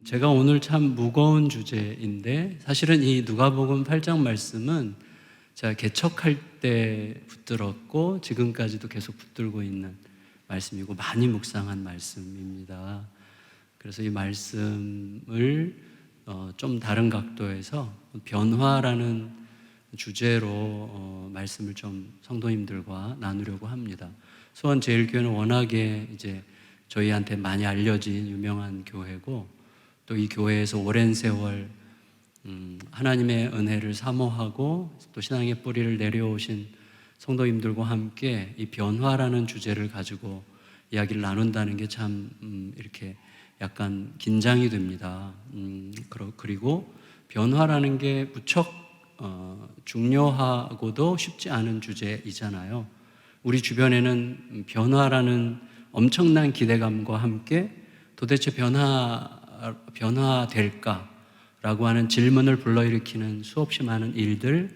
제가 오늘 참 무거운 주제인데 사실은 이 누가복음 8장 말씀은 제가 개척할 때 붙들었고 지금까지도 계속 붙들고 있는 말씀이고 많이 묵상한 말씀입니다. 그래서 이 말씀을 좀 다른 각도에서 변화라는 주제로 말씀을 좀 성도님들과 나누려고 합니다. 수원제일교회는 워낙에 이제 저희한테 많이 알려진 유명한 교회고 또 이 교회에서 오랜 세월 하나님의 은혜를 사모하고 또 신앙의 뿌리를 내려오신 성도님들과 함께 이 변화라는 주제를 가지고 이야기를 나눈다는 게 참 이렇게 약간 긴장이 됩니다. 그리고 변화라는 게 무척 중요하고도 쉽지 않은 주제이잖아요. 우리 주변에는 변화라는 엄청난 기대감과 함께 도대체 변화될까라고 하는 질문을 불러일으키는 수없이 많은 일들,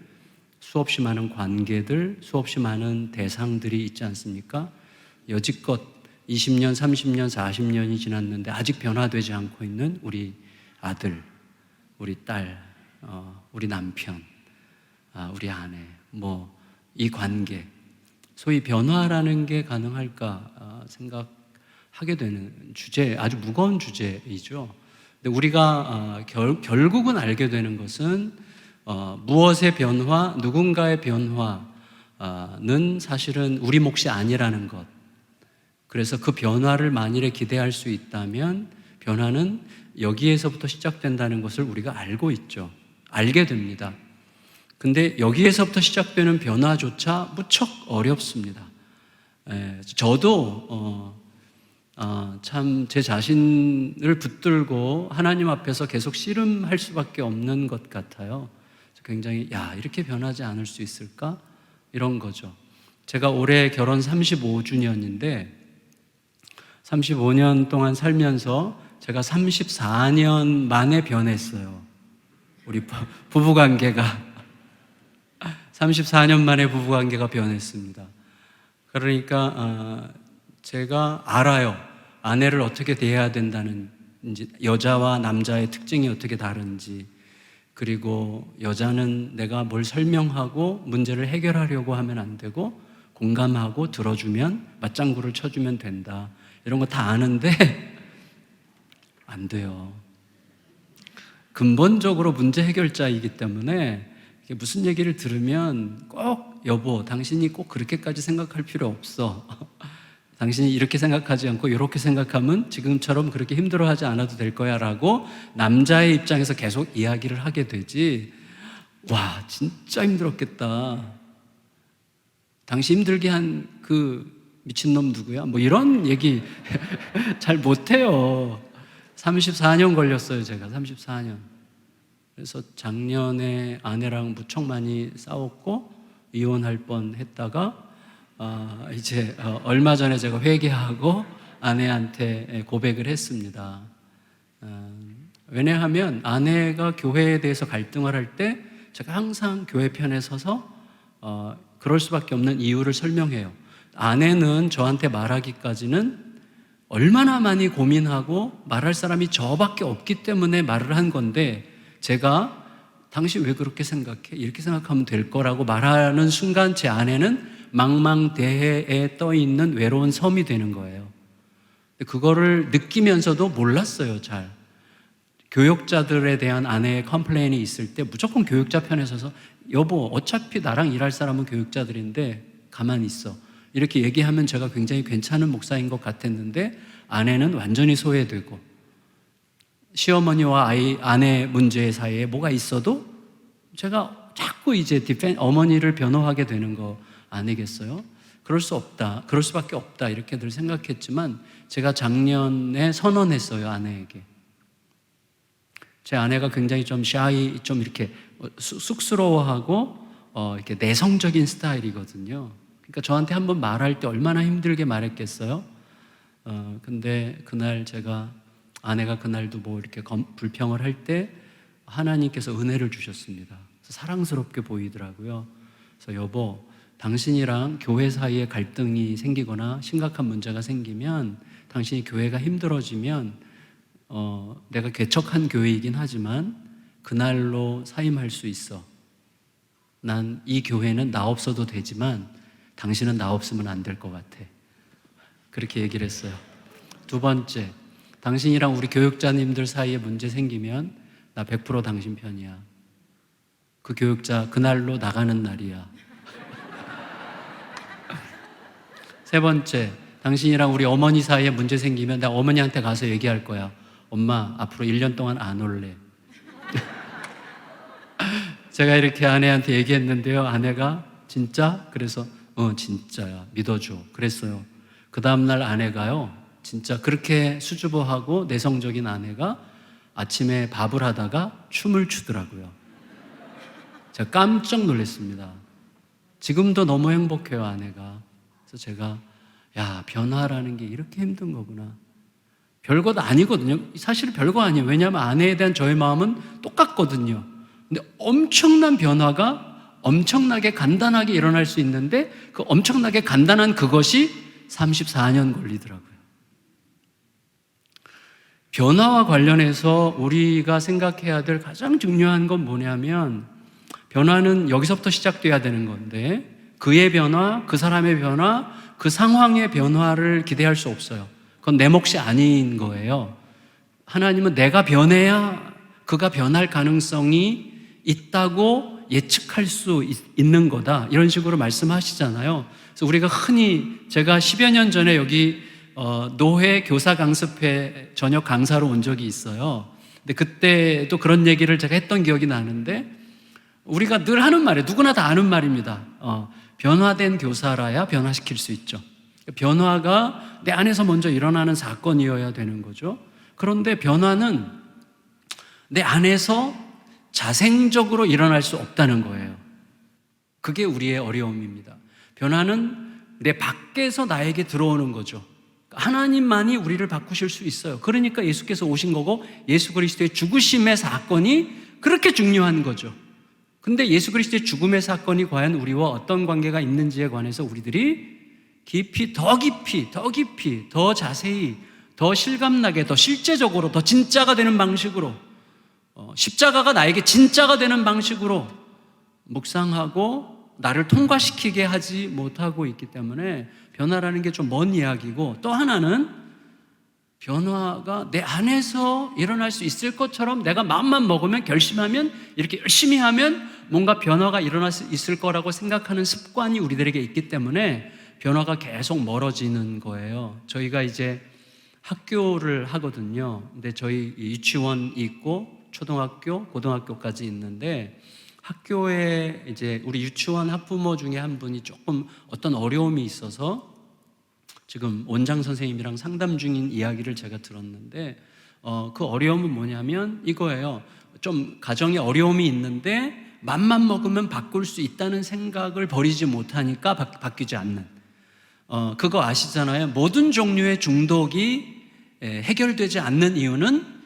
수없이 많은 관계들, 수없이 많은 대상들이 있지 않습니까? 여지껏 20년, 30년, 40년이 지났는데 아직 변화되지 않고 있는 우리 아들, 우리 딸, 우리 남편, 우리 아내, 이 관계, 소위 변화라는 게 가능할까 생각하게 되는 주제, 아주 무거운 주제이죠. 근데 우리가 결국은 알게 되는 것은 무엇의 변화, 누군가의 변화는 사실은 우리 몫이 아니라는 것. 그래서 그 변화를 만일에 기대할 수 있다면 변화는 여기에서부터 시작된다는 것을 우리가 알고 있죠. 알게 됩니다. 근데 여기에서부터 시작되는 변화조차 무척 어렵습니다. 저도 참 제 자신을 붙들고 하나님 앞에서 계속 씨름할 수밖에 없는 것 같아요. 굉장히 이렇게 변하지 않을 수 있을까? 이런 거죠. 제가 올해 결혼 35주년인데 35년 동안 살면서 제가 34년 만에 변했어요. 우리 부부관계가 34년 만에 부부관계가 변했습니다. 그러니까 제가 알아요. 아내를 어떻게 대해야 된다는지, 여자와 남자의 특징이 어떻게 다른지, 그리고 여자는 내가 뭘 설명하고 문제를 해결하려고 하면 안 되고 공감하고 들어주면 맞장구를 쳐주면 된다. 이런 거 다 아는데 안 돼요. 근본적으로 문제 해결자이기 때문에 무슨 얘기를 들으면 꼭 여보, 당신이 꼭 그렇게까지 생각할 필요 없어. 당신이 이렇게 생각하지 않고 이렇게 생각하면 지금처럼 그렇게 힘들어하지 않아도 될 거야 라고 남자의 입장에서 계속 이야기를 하게 되지. 와, 진짜 힘들었겠다. 당신 힘들게 한 그 미친놈 누구야? 이런 얘기 잘 못해요. 34년 걸렸어요, 제가. 34년. 그래서 작년에 아내랑 무척 많이 싸웠고 이혼할 뻔 했다가 이제 얼마 전에 제가 회개하고 아내한테 고백을 했습니다. 왜냐하면 아내가 교회에 대해서 갈등을 할 때 제가 항상 교회 편에 서서 그럴 수밖에 없는 이유를 설명해요. 아내는 저한테 말하기까지는 얼마나 많이 고민하고 말할 사람이 저밖에 없기 때문에 말을 한 건데 제가 당신 왜 그렇게 생각해? 이렇게 생각하면 될 거라고 말하는 순간 제 아내는 망망대해에 떠있는 외로운 섬이 되는 거예요. 그거를 느끼면서도 몰랐어요, 잘. 교육자들에 대한 아내의 컴플레인이 있을 때 무조건 교육자 편에 서서 여보, 어차피 나랑 일할 사람은 교육자들인데 가만히 있어. 이렇게 얘기하면 제가 굉장히 괜찮은 목사인 것 같았는데 아내는 완전히 소외되고 시어머니와 아내 문제 사이에 뭐가 있어도 제가 자꾸 이제 어머니를 변호하게 되는 거 아니겠어요? 그럴 수 없다, 그럴 수밖에 없다 이렇게 늘 생각했지만 제가 작년에 선언했어요, 아내에게. 제 아내가 굉장히 좀 좀 이렇게 쑥스러워하고 이렇게 내성적인 스타일이거든요. 그러니까 저한테 한번 말할 때 얼마나 힘들게 말했겠어요? 근데 그날 제가 아내가 그날도 이렇게 불평을 할 때 하나님께서 은혜를 주셨습니다. 사랑스럽게 보이더라고요. 그래서 여보, 당신이랑 교회 사이에 갈등이 생기거나 심각한 문제가 생기면 당신이 교회가 힘들어지면 내가 개척한 교회이긴 하지만 그날로 사임할 수 있어. 난 이 교회는 나 없어도 되지만 당신은 나 없으면 안 될 것 같아. 그렇게 얘기를 했어요. 두 번째, 당신이랑 우리 교육자님들 사이에 문제 생기면 나 100% 당신 편이야. 그 교육자 그날로 나가는 날이야. 세 번째, 당신이랑 우리 어머니 사이에 문제 생기면 내가 어머니한테 가서 얘기할 거야. 엄마, 앞으로 1년 동안 안 올래. 제가 이렇게 아내한테 얘기했는데요. 아내가 진짜? 그래서 진짜야. 믿어줘. 그랬어요. 그 다음날 아내가요. 진짜 그렇게 수줍어하고 내성적인 아내가 아침에 밥을 하다가 춤을 추더라고요. 제가 깜짝 놀랐습니다. 지금도 너무 행복해요, 아내가. 그래서 제가 변화라는 게 이렇게 힘든 거구나. 별것 아니거든요. 사실 별거 아니에요. 왜냐하면 아내에 대한 저의 마음은 똑같거든요. 근데 엄청난 변화가 엄청나게 간단하게 일어날 수 있는데 그 엄청나게 간단한 그것이 34년 걸리더라고요. 변화와 관련해서 우리가 생각해야 될 가장 중요한 건 뭐냐면 변화는 여기서부터 시작돼야 되는 건데 그의 변화, 그 사람의 변화, 그 상황의 변화를 기대할 수 없어요. 그건 내 몫이 아닌 거예요. 하나님은 내가 변해야 그가 변할 가능성이 있다고 예측할 수 있는 거다. 이런 식으로 말씀하시잖아요. 그래서 우리가 흔히 제가 10여 년 전에 여기 노회 교사 강습회 저녁 강사로 온 적이 있어요. 근데 그때도 그런 얘기를 제가 했던 기억이 나는데 우리가 늘 하는 말이에요. 누구나 다 아는 말입니다. 변화된 교사라야 변화시킬 수 있죠. 변화가 내 안에서 먼저 일어나는 사건이어야 되는 거죠. 그런데 변화는 내 안에서 자생적으로 일어날 수 없다는 거예요. 그게 우리의 어려움입니다. 변화는 내 밖에서 나에게 들어오는 거죠. 하나님만이 우리를 바꾸실 수 있어요. 그러니까 예수께서 오신 거고 예수 그리스도의 죽으심의 사건이 그렇게 중요한 거죠. 근데 예수 그리스도의 죽음의 사건이 과연 우리와 어떤 관계가 있는지에 관해서 우리들이 깊이, 더 자세히, 더 실감나게, 더 실제적으로, 더 진짜가 되는 방식으로 십자가가 나에게 진짜가 되는 방식으로 묵상하고 나를 통과시키게 하지 못하고 있기 때문에 변화라는 게 좀 먼 이야기고, 또 하나는 변화가 내 안에서 일어날 수 있을 것처럼 내가 마음만 먹으면, 결심하면, 이렇게 열심히 하면 뭔가 변화가 일어날 수 있을 거라고 생각하는 습관이 우리들에게 있기 때문에 변화가 계속 멀어지는 거예요. 저희가 이제 학교를 하거든요. 근데 저희 유치원이 있고 초등학교, 고등학교까지 있는데 학교에 이제 우리 유치원 학부모 중에 한 분이 조금 어떤 어려움이 있어서 지금 원장 선생님이랑 상담 중인 이야기를 제가 들었는데 그 어려움은 뭐냐면 이거예요. 좀 가정에 어려움이 있는데 맘만 먹으면 바꿀 수 있다는 생각을 버리지 못하니까 바뀌지 않는, 그거 아시잖아요. 모든 종류의 중독이 해결되지 않는 이유는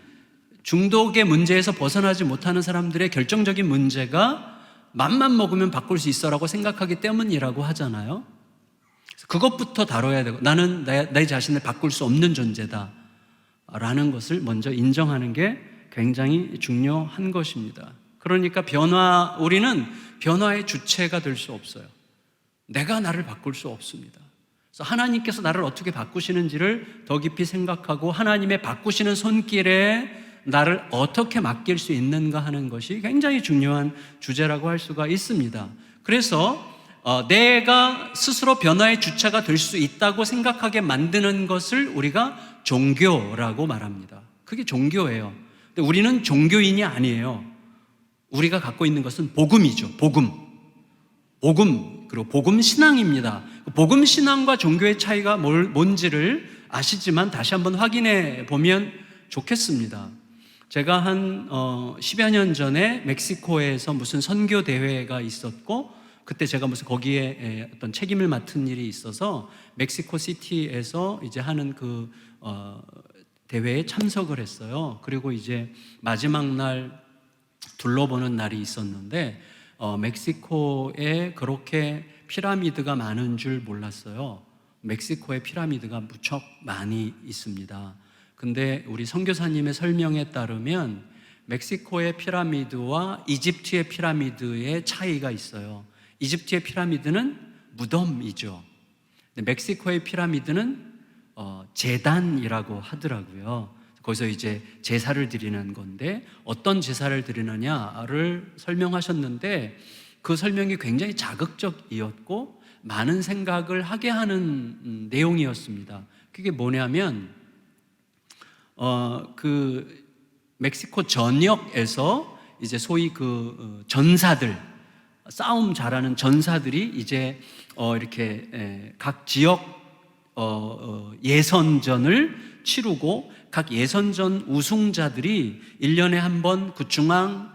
중독의 문제에서 벗어나지 못하는 사람들의 결정적인 문제가 맘만 먹으면 바꿀 수 있어라고 생각하기 때문이라고 하잖아요. 그것부터 다뤄야 되고, 나는 내 자신을 바꿀 수 없는 존재다 라는 것을 먼저 인정하는 게 굉장히 중요한 것입니다. 그러니까 우리는 변화의 주체가 될 수 없어요. 내가 나를 바꿀 수 없습니다. 그래서 하나님께서 나를 어떻게 바꾸시는지를 더 깊이 생각하고 하나님의 바꾸시는 손길에 나를 어떻게 맡길 수 있는가 하는 것이 굉장히 중요한 주제라고 할 수가 있습니다. 그래서 내가 스스로 변화의 주체가 될 수 있다고 생각하게 만드는 것을 우리가 종교라고 말합니다. 그게 종교예요. 근데 우리는 종교인이 아니에요. 우리가 갖고 있는 것은 복음이죠. 복음, 그리고 복음 신앙입니다. 복음 신앙과 종교의 차이가 뭔지를 아시지만 다시 한번 확인해 보면 좋겠습니다. 제가 한 10여 년 전에 멕시코에서 무슨 선교 대회가 있었고, 그때 제가 무슨 거기에 어떤 책임을 맡은 일이 있어서 멕시코 시티에서 이제 하는 그 대회에 참석을 했어요. 그리고 이제 마지막 날 둘러보는 날이 있었는데 멕시코에 그렇게 피라미드가 많은 줄 몰랐어요. 멕시코에 피라미드가 무척 많이 있습니다. 근데 우리 선교사님의 설명에 따르면 멕시코의 피라미드와 이집트의 피라미드의 차이가 있어요. 이집트의 피라미드는 무덤이죠. 근데 멕시코의 피라미드는 제단이라고 하더라고요. 거기서 이제 제사를 드리는 건데 어떤 제사를 드리느냐를 설명하셨는데 그 설명이 굉장히 자극적이었고 많은 생각을 하게 하는 내용이었습니다. 그게 뭐냐면 그 멕시코 전역에서 이제 소위 그 전사들, 싸움 잘하는 전사들이 이제 이렇게 각 지역 예선전을 치르고 각 예선전 우승자들이 1년에 한 번 그 중앙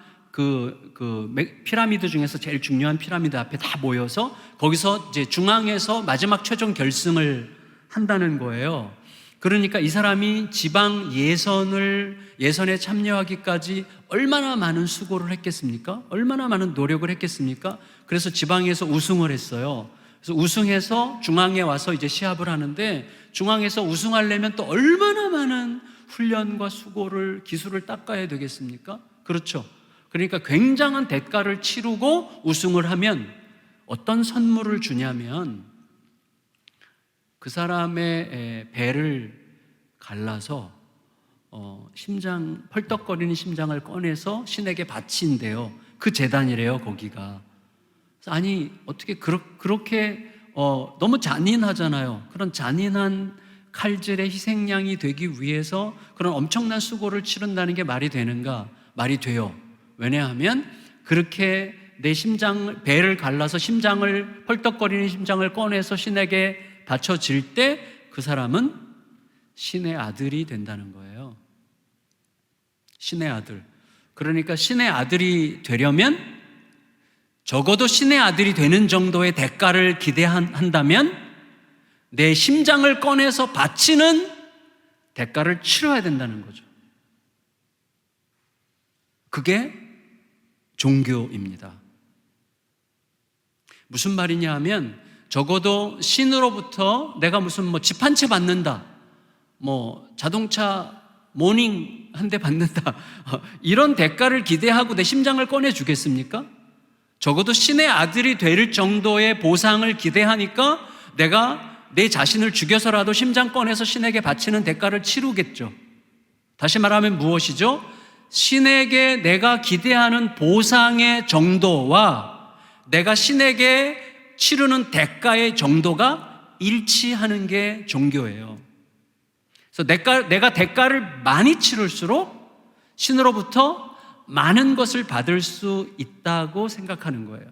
피라미드 중에서 제일 중요한 피라미드 앞에 다 모여서 거기서 이제 중앙에서 마지막 최종 결승을 한다는 거예요. 그러니까 이 사람이 지방 예선에 참여하기까지 얼마나 많은 수고를 했겠습니까? 얼마나 많은 노력을 했겠습니까? 그래서 지방에서 우승을 했어요. 그래서 우승해서 중앙에 와서 이제 시합을 하는데 중앙에서 우승하려면 또 얼마나 많은 훈련과 수고를, 기술을 닦아야 되겠습니까? 그렇죠. 그러니까 굉장한 대가를 치르고 우승을 하면 어떤 선물을 주냐면 그 사람의 배를 갈라서 심장, 펄떡거리는 심장을 꺼내서 신에게 바친대요. 그 제단이래요, 거기가. 아니, 어떻게 그렇게 너무 잔인하잖아요. 그런 잔인한 칼질의 희생양이 되기 위해서 그런 엄청난 수고를 치른다는 게 말이 되는가? 말이 돼요. 왜냐하면 그렇게 내 배를 갈라서 심장을, 펄떡거리는 심장을 꺼내서 신에게 바쳐질 때 그 사람은 신의 아들이 된다는 거예요. 신의 아들. 그러니까 신의 아들이 되려면 적어도 신의 아들이 되는 정도의 대가를 기대한다면 내 심장을 꺼내서 바치는 대가를 치러야 된다는 거죠. 그게 종교입니다. 무슨 말이냐 하면 적어도 신으로부터 내가 무슨 집 한 채 받는다, 자동차 모닝 한 대 받는다, 이런 대가를 기대하고 내 심장을 꺼내 주겠습니까? 적어도 신의 아들이 될 정도의 보상을 기대하니까 내가 내 자신을 죽여서라도 심장 꺼내서 신에게 바치는 대가를 치르겠죠. 다시 말하면 무엇이죠? 신에게 내가 기대하는 보상의 정도와 내가 신에게 치르는 대가의 정도가 일치하는 게 종교예요. 그래서 내가 대가를 많이 치를수록 신으로부터 많은 것을 받을 수 있다고 생각하는 거예요.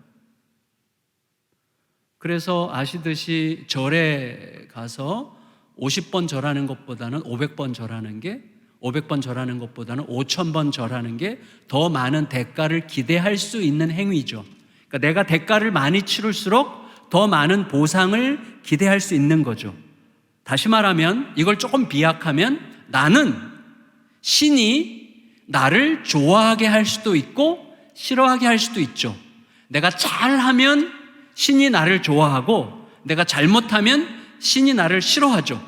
그래서 아시듯이 절에 가서 50번 절하는 것보다는 500번 절하는 게, 500번 절하는 것보다는 5000번 절하는 게 더 많은 대가를 기대할 수 있는 행위죠. 그러니까 내가 대가를 많이 치를수록 더 많은 보상을 기대할 수 있는 거죠. 다시 말하면 이걸 조금 비약하면 나는 신이 나를 좋아하게 할 수도 있고 싫어하게 할 수도 있죠. 내가 잘하면 신이 나를 좋아하고 내가 잘못하면 신이 나를 싫어하죠.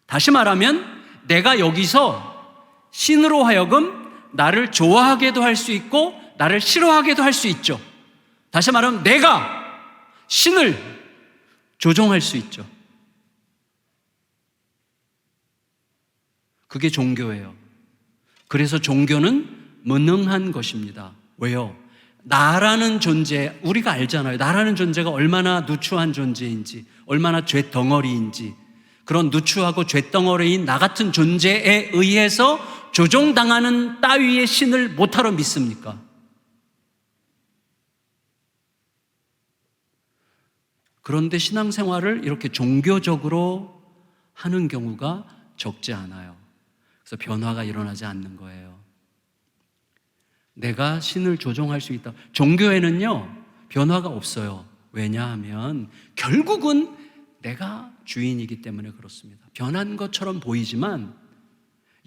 다시 말하면 내가 여기서 신으로 하여금 나를 좋아하게도 할 수 있고 나를 싫어하게도 할 수 있죠. 다시 말하면 내가 신을 조종할 수 있죠. 그게 종교예요. 그래서 종교는 무능한 것입니다. 왜요? 나라는 존재, 우리가 알잖아요. 나라는 존재가 얼마나 누추한 존재인지, 얼마나 죄덩어리인지, 그런 누추하고 죄덩어리인 나 같은 존재에 의해서 조종당하는 따위의 신을 못하러 믿습니까? 그런데 신앙생활을 이렇게 종교적으로 하는 경우가 적지 않아요. 그래서 변화가 일어나지 않는 거예요. 내가 신을 조종할 수 있다. 종교에는요, 변화가 없어요. 왜냐하면 결국은 내가 주인이기 때문에 그렇습니다. 변한 것처럼 보이지만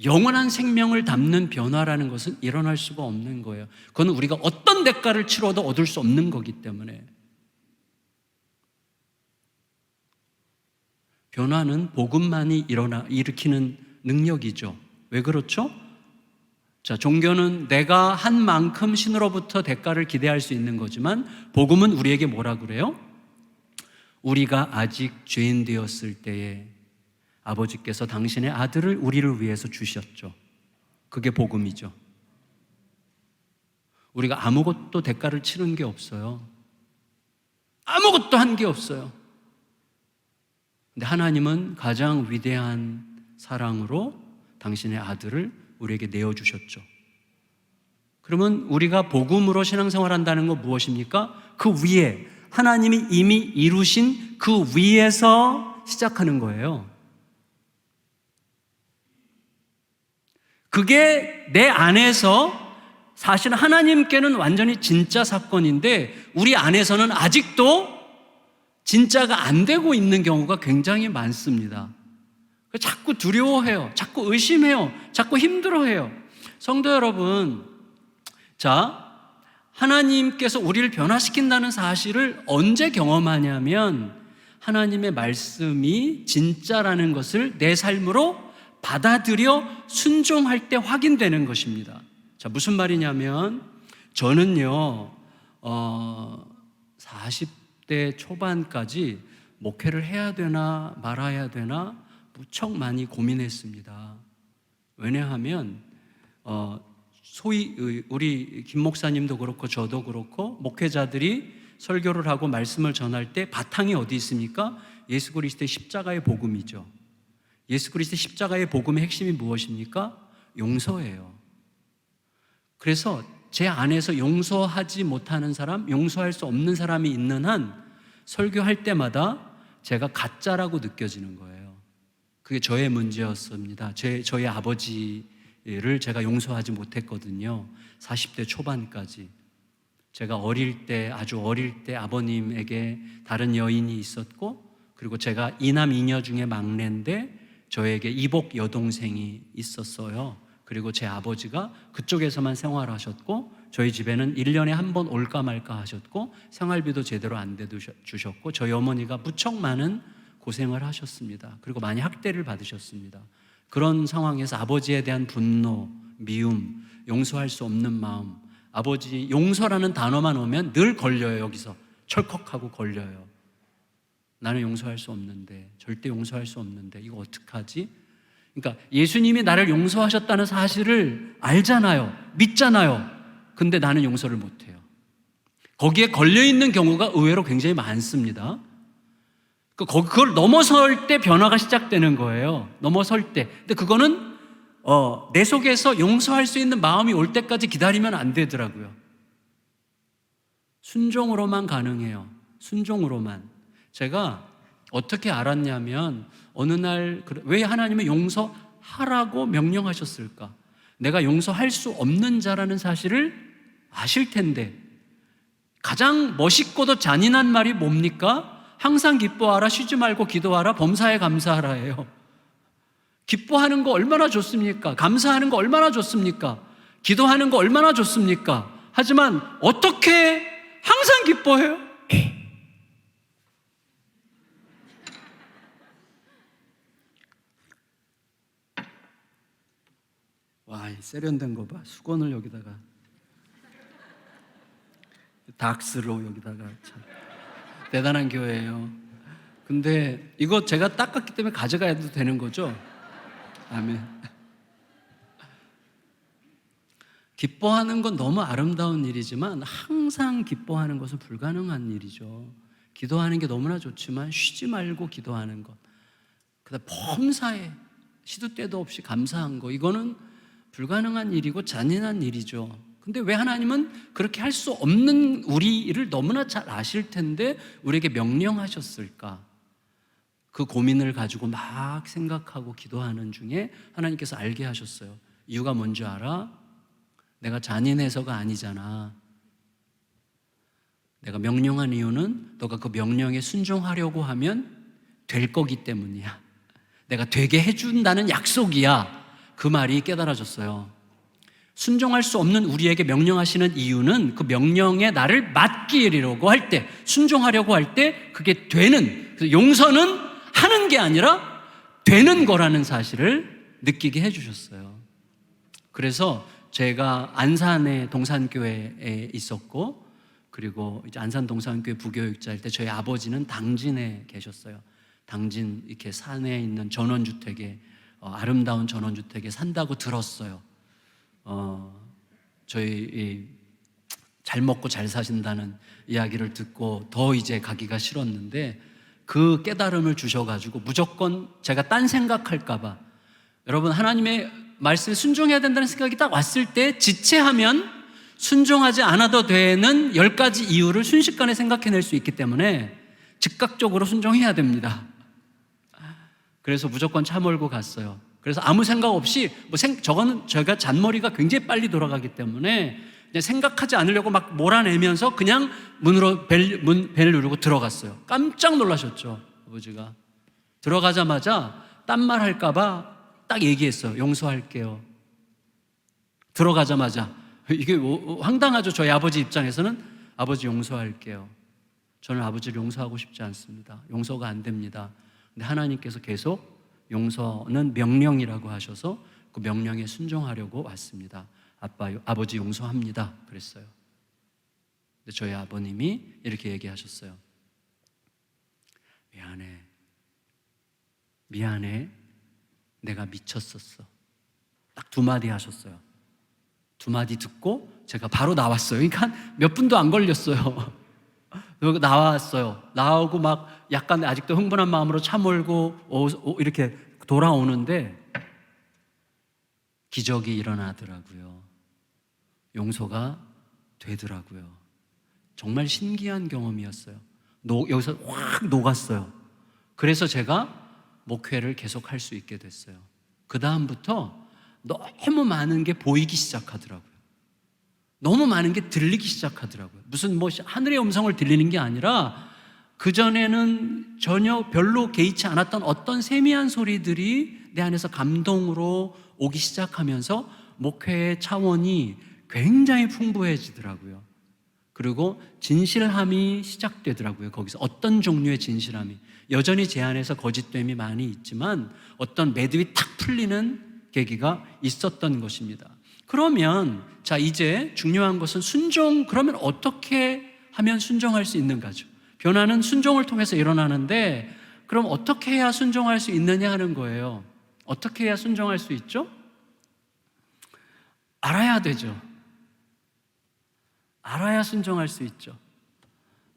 영원한 생명을 담는 변화라는 것은 일어날 수가 없는 거예요. 그건 우리가 어떤 대가를 치러도 얻을 수 없는 거기 때문에. 변화는 복음만이 일으키는 능력이죠. 왜 그렇죠? 자, 종교는 내가 한 만큼 신으로부터 대가를 기대할 수 있는 거지만 복음은 우리에게 뭐라 그래요? 우리가 아직 죄인 되었을 때에 아버지께서 당신의 아들을 우리를 위해서 주셨죠. 그게 복음이죠. 우리가 아무것도 대가를 치른 게 없어요. 아무것도 한 게 없어요. 근데 하나님은 가장 위대한 사랑으로 당신의 아들을 우리에게 내어주셨죠. 그러면 우리가 복음으로 신앙생활한다는 건 무엇입니까? 그 위에 하나님이 이미 이루신 그 위에서 시작하는 거예요. 그게 내 안에서 사실 하나님께는 완전히 진짜 사건인데 우리 안에서는 아직도 진짜가 안 되고 있는 경우가 굉장히 많습니다. 자꾸 두려워해요. 자꾸 의심해요. 자꾸 힘들어해요. 성도 여러분, 자, 하나님께서 우리를 변화시킨다는 사실을 언제 경험하냐면 하나님의 말씀이 진짜라는 것을 내 삶으로 받아들여 순종할 때 확인되는 것입니다. 자, 무슨 말이냐면 저는요 40대 초반까지 목회를 해야 되나 말아야 되나 무척 많이 고민했습니다. 왜냐하면 소위 우리 김 목사님도 그렇고 저도 그렇고 목회자들이 설교를 하고 말씀을 전할 때 바탕이 어디 있습니까? 예수 그리스도의 십자가의 복음이죠. 예수 그리스도의 십자가의 복음의 핵심이 무엇입니까? 용서예요. 그래서 제 안에서 용서하지 못하는 사람, 용서할 수 없는 사람이 있는 한 설교할 때마다 제가 가짜라고 느껴지는 거예요. 그게 저의 문제였습니다. 저희 아버지를 제가 용서하지 못했거든요. 40대 초반까지. 제가 아주 어릴 때 아버님에게 다른 여인이 있었고, 그리고 제가 이남 이녀 중에 막내인데 저에게 이복 여동생이 있었어요. 그리고 제 아버지가 그쪽에서만 생활하셨고 저희 집에는 1년에 한 번 올까 말까 하셨고 생활비도 제대로 안 대주셨고 저희 어머니가 무척 많은 고생을 하셨습니다. 그리고 많이 학대를 받으셨습니다. 그런 상황에서 아버지에 대한 분노, 미움, 용서할 수 없는 마음, 아버지 용서라는 단어만 오면 늘 걸려요. 여기서 철컥하고 걸려요. 나는 용서할 수 없는데, 절대 용서할 수 없는데 이거 어떡하지? 그러니까 예수님이 나를 용서하셨다는 사실을 알잖아요. 믿잖아요. 근데 나는 용서를 못해요. 거기에 걸려있는 경우가 의외로 굉장히 많습니다. 그걸 넘어설 때 변화가 시작되는 거예요. 넘어설 때. 근데 그거는 내 속에서 용서할 수 있는 마음이 올 때까지 기다리면 안 되더라고요. 순종으로만 가능해요. 순종으로만. 제가 어떻게 알았냐면 어느 날 왜 하나님은 용서하라고 명령하셨을까? 내가 용서할 수 없는 자라는 사실을 아실 텐데 가장 멋있고도 잔인한 말이 뭡니까? 항상 기뻐하라, 쉬지 말고 기도하라, 범사에 감사하라예요. 기뻐하는 거 얼마나 좋습니까? 감사하는 거 얼마나 좋습니까? 기도하는 거 얼마나 좋습니까? 하지만 어떻게 항상 기뻐해요? 와, 이 세련된 거 봐. 수건을 여기다가 닥스로 여기다가 참 대단한 교회예요. 근데 이거 제가 닦았기 때문에 가져가도 되는 거죠? 아멘. 기뻐하는 건 너무 아름다운 일이지만 항상 기뻐하는 것은 불가능한 일이죠. 기도하는 게 너무나 좋지만 쉬지 말고 기도하는 것, 그다음 범사에 시도 때도 없이 감사한 거, 이거는 불가능한 일이고 잔인한 일이죠. 근데 왜 하나님은 그렇게 할 수 없는 우리를 너무나 잘 아실 텐데 우리에게 명령하셨을까? 그 고민을 가지고 막 생각하고 기도하는 중에 하나님께서 알게 하셨어요. 이유가 뭔지 알아? 내가 잔인해서가 아니잖아. 내가 명령한 이유는 너가 그 명령에 순종하려고 하면 될 거기 때문이야. 내가 되게 해준다는 약속이야. 그 말이 깨달아졌어요. 순종할 수 없는 우리에게 명령하시는 이유는 그 명령에 나를 맡기려고 할 때, 순종하려고 할 때 그게 되는, 용서는 하는 게 아니라 되는 거라는 사실을 느끼게 해주셨어요. 그래서 제가 안산의 동산교회에 있었고, 그리고 이제 안산 동산교회 부교육자일 때 저희 아버지는 당진에 계셨어요. 당진 이렇게 산에 있는 전원주택에 아름다운 전원주택에 산다고 들었어요. 저희 잘 먹고 잘 사신다는 이야기를 듣고 더 이제 가기가 싫었는데, 그 깨달음을 주셔가지고 무조건 제가 딴 생각할까 봐, 여러분 하나님의 말씀에 순종해야 된다는 생각이 딱 왔을 때 지체하면 순종하지 않아도 되는 10가지 이유를 순식간에 생각해낼 수 있기 때문에 즉각적으로 순종해야 됩니다. 그래서 무조건 차 몰고 갔어요. 그래서 아무 생각 없이 저거는 제가 잔머리가 굉장히 빨리 돌아가기 때문에 그냥 생각하지 않으려고 막 몰아내면서 그냥 문으로 벨 누르고 들어갔어요. 깜짝 놀라셨죠, 아버지가. 들어가자마자 딴 말 할까 봐 딱 얘기했어요. 용서할게요. 들어가자마자. 이게 황당하죠. 저희 아버지 입장에서는. 아버지 용서할게요. 저는 아버지를 용서하고 싶지 않습니다. 용서가 안 됩니다. 근데 하나님께서 계속 용서는 명령이라고 하셔서 그 명령에 순종하려고 왔습니다. 아버지 용서합니다. 그랬어요. 근데 저희 아버님이 이렇게 얘기하셨어요. 미안해. 내가 미쳤었어. 딱 2마디 하셨어요. 2마디 듣고 제가 바로 나왔어요. 그러니까 몇 분도 안 걸렸어요. 나왔어요. 나오고 막 약간 아직도 흥분한 마음으로 차 몰고 이렇게 돌아오는데 기적이 일어나더라고요. 용서가 되더라고요. 정말 신기한 경험이었어요. 여기서 확 녹았어요. 그래서 제가 목회를 계속 할 수 있게 됐어요. 그 다음부터 너무 많은 게 보이기 시작하더라고요. 너무 많은 게 들리기 시작하더라고요. 무슨 하늘의 음성을 들리는 게 아니라 그전에는 전혀 별로 개의치 않았던 어떤 세미한 소리들이 내 안에서 감동으로 오기 시작하면서 목회의 차원이 굉장히 풍부해지더라고요. 그리고 진실함이 시작되더라고요. 거기서 어떤 종류의 진실함이, 여전히 제 안에서 거짓됨이 많이 있지만 어떤 매듭이 탁 풀리는 계기가 있었던 것입니다. 그러면 자, 이제 중요한 것은 그러면 어떻게 하면 순종할 수 있는가죠. 변화는 순종을 통해서 일어나는데, 그럼 어떻게 해야 순종할 수 있느냐 하는 거예요. 어떻게 해야 순종할 수 있죠? 알아야 되죠. 알아야 순종할 수 있죠.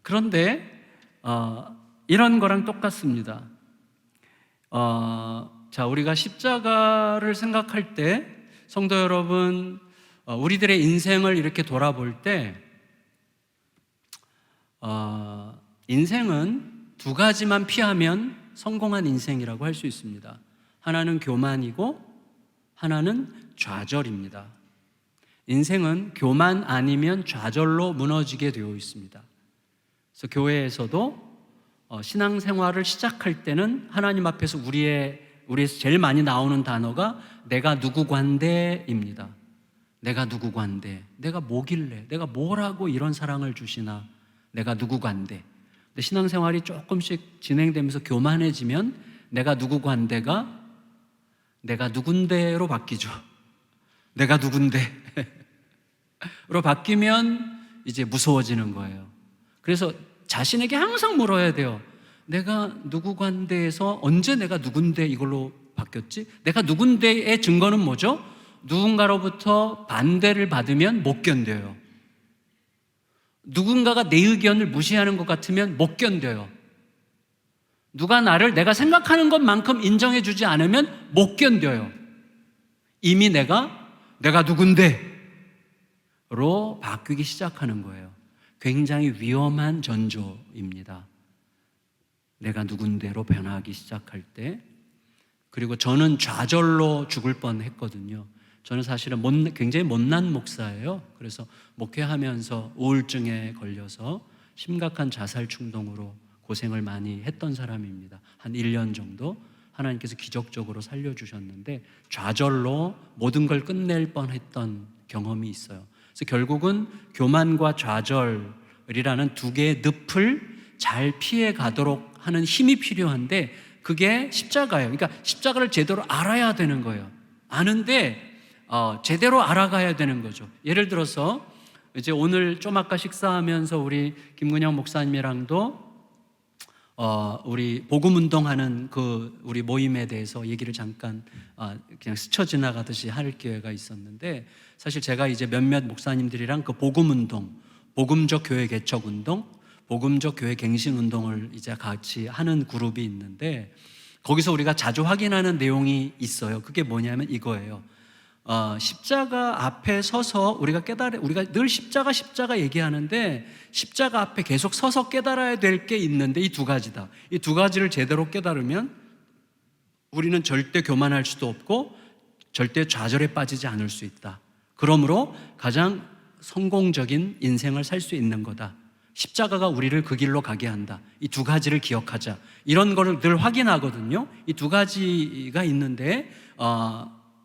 그런데 이런 거랑 똑같습니다. 자, 우리가 십자가를 생각할 때, 성도 여러분, 우리들의 인생을 이렇게 돌아볼 때 인생은 2가지만 피하면 성공한 인생이라고 할 수 있습니다. 하나는 교만이고 하나는 좌절입니다. 인생은 교만 아니면 좌절로 무너지게 되어 있습니다. 그래서 교회에서도 신앙생활을 시작할 때는 하나님 앞에서 우리에서 제일 많이 나오는 단어가 내가 누구관대입니다. 내가 누구관대, 내가 뭐길래, 내가 뭐라고 이런 사랑을 주시나, 내가 누구관대. 근데 신앙생활이 조금씩 진행되면서 교만해지면 내가 누구관대가 내가 누군데로 바뀌죠. 내가 누군데로 바뀌면 이제 무서워지는 거예요. 그래서 자신에게 항상 물어야 돼요. 내가 누구관대에서 언제 내가 누군데 이걸로 바뀌었지? 내가 누군데의 증거는 뭐죠? 누군가로부터 반대를 받으면 못 견뎌요. 누군가가 내 의견을 무시하는 것 같으면 못 견뎌요. 누가 나를 내가 생각하는 것만큼 인정해 주지 않으면 못 견뎌요. 이미 내가 누군데로 바뀌기 시작하는 거예요. 굉장히 위험한 전조입니다. 내가 누군데로 변하기 시작할 때. 그리고 저는 좌절로 죽을 뻔했거든요. 저는 사실은 굉장히 못난 목사예요. 그래서 목회하면서 우울증에 걸려서 심각한 자살 충동으로 고생을 많이 했던 사람입니다. 한 1년 정도 하나님께서 기적적으로 살려주셨는데 좌절로 모든 걸 끝낼 뻔했던 경험이 있어요. 그래서 결국은 교만과 좌절이라는 2개의 늪을 잘 피해 가도록 하는 힘이 필요한데, 그게 십자가예요. 그러니까 십자가를 제대로 알아야 되는 거예요. 아는데 제대로 알아가야 되는 거죠. 예를 들어서 이제 오늘 좀 아까 식사하면서 우리 김근영 목사님이랑도 우리 복음 운동하는 그 우리 모임에 대해서 얘기를 잠깐 그냥 스쳐 지나가듯이 할 기회가 있었는데, 사실 제가 이제 몇몇 목사님들이랑 그 복음 운동, 복음적 교회 개척 운동, 복음적 교회 갱신 운동을 이제 같이 하는 그룹이 있는데, 거기서 우리가 자주 확인하는 내용이 있어요. 그게 뭐냐면 이거예요. 십자가 앞에 서서 우리가 늘 십자가 얘기하는데, 십자가 앞에 계속 서서 깨달아야 될 게 있는데 이 두 가지다. 이 두 가지를 제대로 깨달으면 우리는 절대 교만할 수도 없고 절대 좌절에 빠지지 않을 수 있다. 그러므로 가장 성공적인 인생을 살 수 있는 거다. 십자가가 우리를 그 길로 가게 한다. 이 두 가지를 기억하자. 이런 거를 늘 확인하거든요. 이 두 가지가 있는데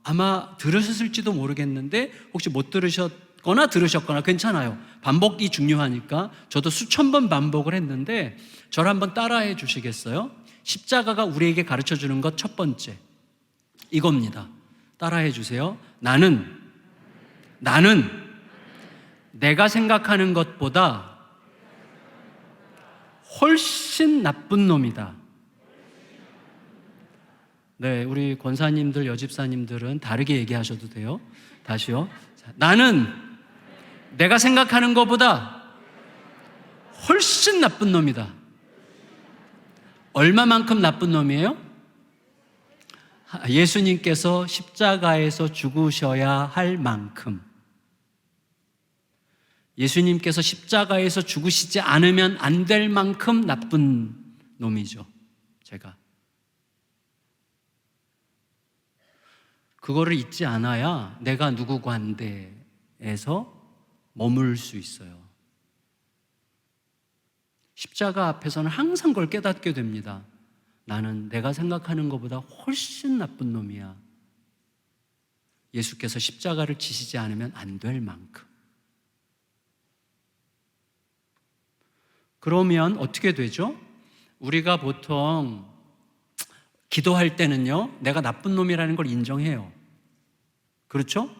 아마 들으셨을지도 모르겠는데, 혹시 못 들으셨거나 들으셨거나 괜찮아요. 반복이 중요하니까 저도 수천 번 반복을 했는데 저를 한번 따라해 주시겠어요? 십자가가 우리에게 가르쳐 주는 것 첫 번째, 이겁니다. 따라해 주세요. 나는 내가 생각하는 것보다 훨씬 나쁜 놈이다. 네, 우리 권사님들, 여집사님들은 다르게 얘기하셔도 돼요. 다시요. 나는 내가 생각하는 것보다 훨씬 나쁜 놈이다. 얼마만큼 나쁜 놈이에요? 예수님께서 십자가에서 죽으셔야 할 만큼. 예수님께서 십자가에서 죽으시지 않으면 안 될 만큼 나쁜 놈이죠, 제가. 그거를 잊지 않아야 내가 누구 관대에서 머물 수 있어요. 십자가 앞에서는 항상 그걸 깨닫게 됩니다. 나는 내가 생각하는 것보다 훨씬 나쁜 놈이야. 예수께서 십자가를 지시지 않으면 안 될 만큼. 그러면 어떻게 되죠? 우리가 보통 기도할 때는요, 내가 나쁜 놈이라는 걸 인정해요. 그렇죠?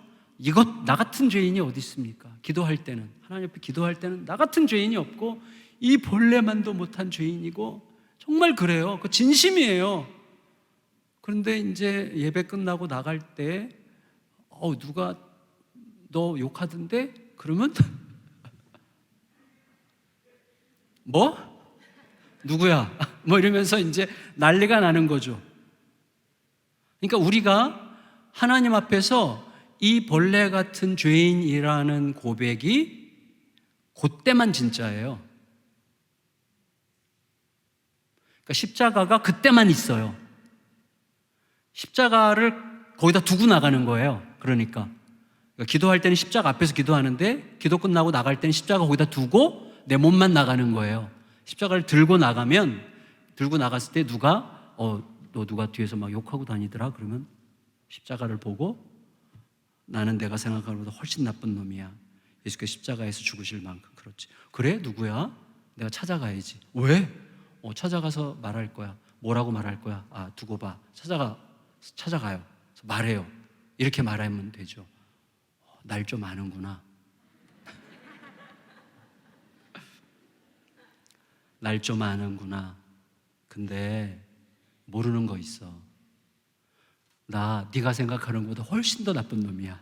나 같은 죄인이 어디 있습니까? 기도할 때는, 하나님 앞에 기도할 때는 나 같은 죄인이 없고 이 본래만도 못한 죄인이고, 정말 그래요. 그 진심이에요. 그런데 이제 예배 끝나고 나갈 때 누가 너 욕하던데? 그러면 뭐? 누구야? 뭐 이러면서 이제 난리가 나는 거죠. 그러니까 우리가 하나님 앞에서 이 벌레 같은 죄인이라는 고백이 그때만 진짜예요. 그러니까 십자가가 그때만 있어요. 십자가를 거기다 두고 나가는 거예요. 그러니까 기도할 때는 십자가 앞에서 기도하는데, 기도 끝나고 나갈 때는 십자가 거기다 두고 내 몸만 나가는 거예요. 십자가를 들고 나갔을 때 누가 너 누가 뒤에서 막 욕하고 다니더라? 그러면 십자가를 보고 나는 내가 생각하는 것보다 훨씬 나쁜 놈이야. 예수께서 십자가에서 죽으실 만큼. 그렇지. 그래? 누구야? 내가 찾아가야지. 왜? 찾아가서 말할 거야. 뭐라고 말할 거야? 두고 봐. 찾아가요. 말해요. 이렇게 말하면 되죠. 날 좀 아는구나. 날 좀 아는구나. 근데 모르는 거 있어. 네가 생각하는 것보다 훨씬 더 나쁜 놈이야.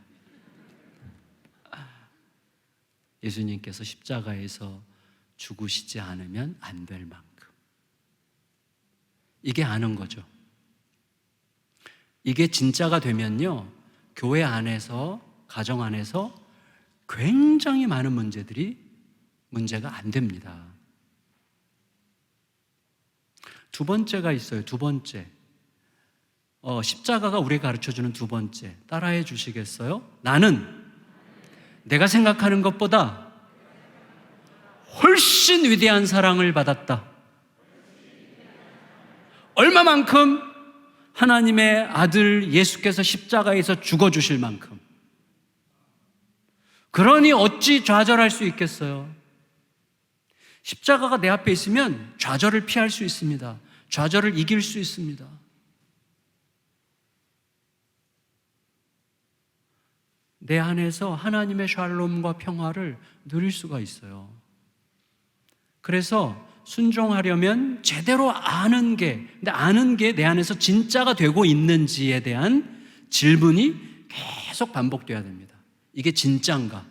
예수님께서 십자가에서 죽으시지 않으면 안 될 만큼. 이게 아는 거죠. 이게 진짜가 되면요, 교회 안에서, 가정 안에서 굉장히 많은 문제가 안 됩니다. 두 번째가 있어요. 두 번째. 십자가가 우리가 가르쳐주는 두 번째. 따라해 주시겠어요? 나는 내가 생각하는 것보다 훨씬 위대한 사랑을 받았다. 얼마만큼? 하나님의 아들 예수께서 십자가에서 죽어주실 만큼. 그러니 어찌 좌절할 수 있겠어요? 십자가가 내 앞에 있으면 좌절을 피할 수 있습니다. 좌절을 이길 수 있습니다. 내 안에서 하나님의 샬롬과 평화를 누릴 수가 있어요. 그래서 순종하려면 제대로 아는 게, 근데 아는 게 내 안에서 진짜가 되고 있는지에 대한 질문이 계속 반복돼야 됩니다. 이게 진짜인가?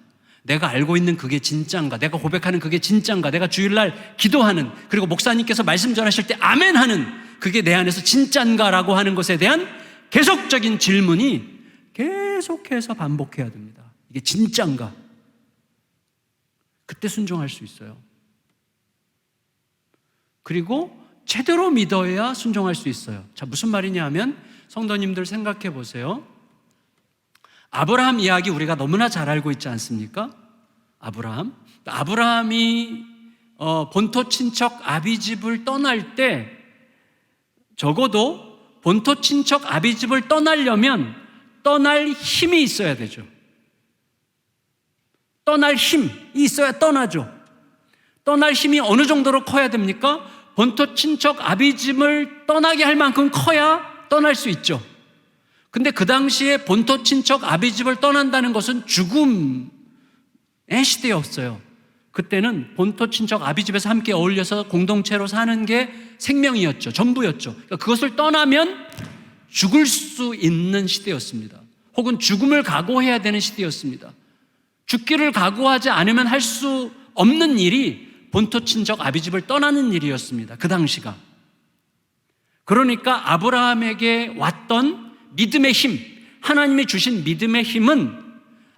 내가 알고 있는 그게 진짜인가? 내가 고백하는 그게 진짜인가? 내가 주일날 기도하는, 그리고 목사님께서 말씀 전하실 때 아멘 하는 그게 내 안에서 진짜인가라고 하는 것에 대한 계속적인 질문이 계속해서 반복해야 됩니다. 이게 진짜인가? 그때 순종할 수 있어요. 그리고 제대로 믿어야 순종할 수 있어요. 자, 무슨 말이냐 하면 성도님들 생각해 보세요. 아브라함 이야기 우리가 너무나 잘 알고 있지 않습니까? 아브라함이 본토 친척 아비집을 떠날 때 적어도 본토 친척 아비집을 떠나려면 떠날 힘이 있어야 되죠. 떠날 힘이 있어야 떠나죠. 떠날 힘이 어느 정도로 커야 됩니까? 본토 친척 아비집을 떠나게 할 만큼 커야 떠날 수 있죠. 근데 그 당시에 본토 친척 아비집을 떠난다는 것은 죽음의 시대였어요. 그때는 본토 친척 아비집에서 함께 어울려서 공동체로 사는 게 생명이었죠. 전부였죠. 그러니까 그것을 떠나면 죽을 수 있는 시대였습니다. 혹은 죽음을 각오해야 되는 시대였습니다. 죽기를 각오하지 않으면 할 수 없는 일이 본토 친척 아비집을 떠나는 일이었습니다. 그 당시가. 그러니까 아브라함에게 왔던 믿음의 힘, 하나님이 주신 믿음의 힘은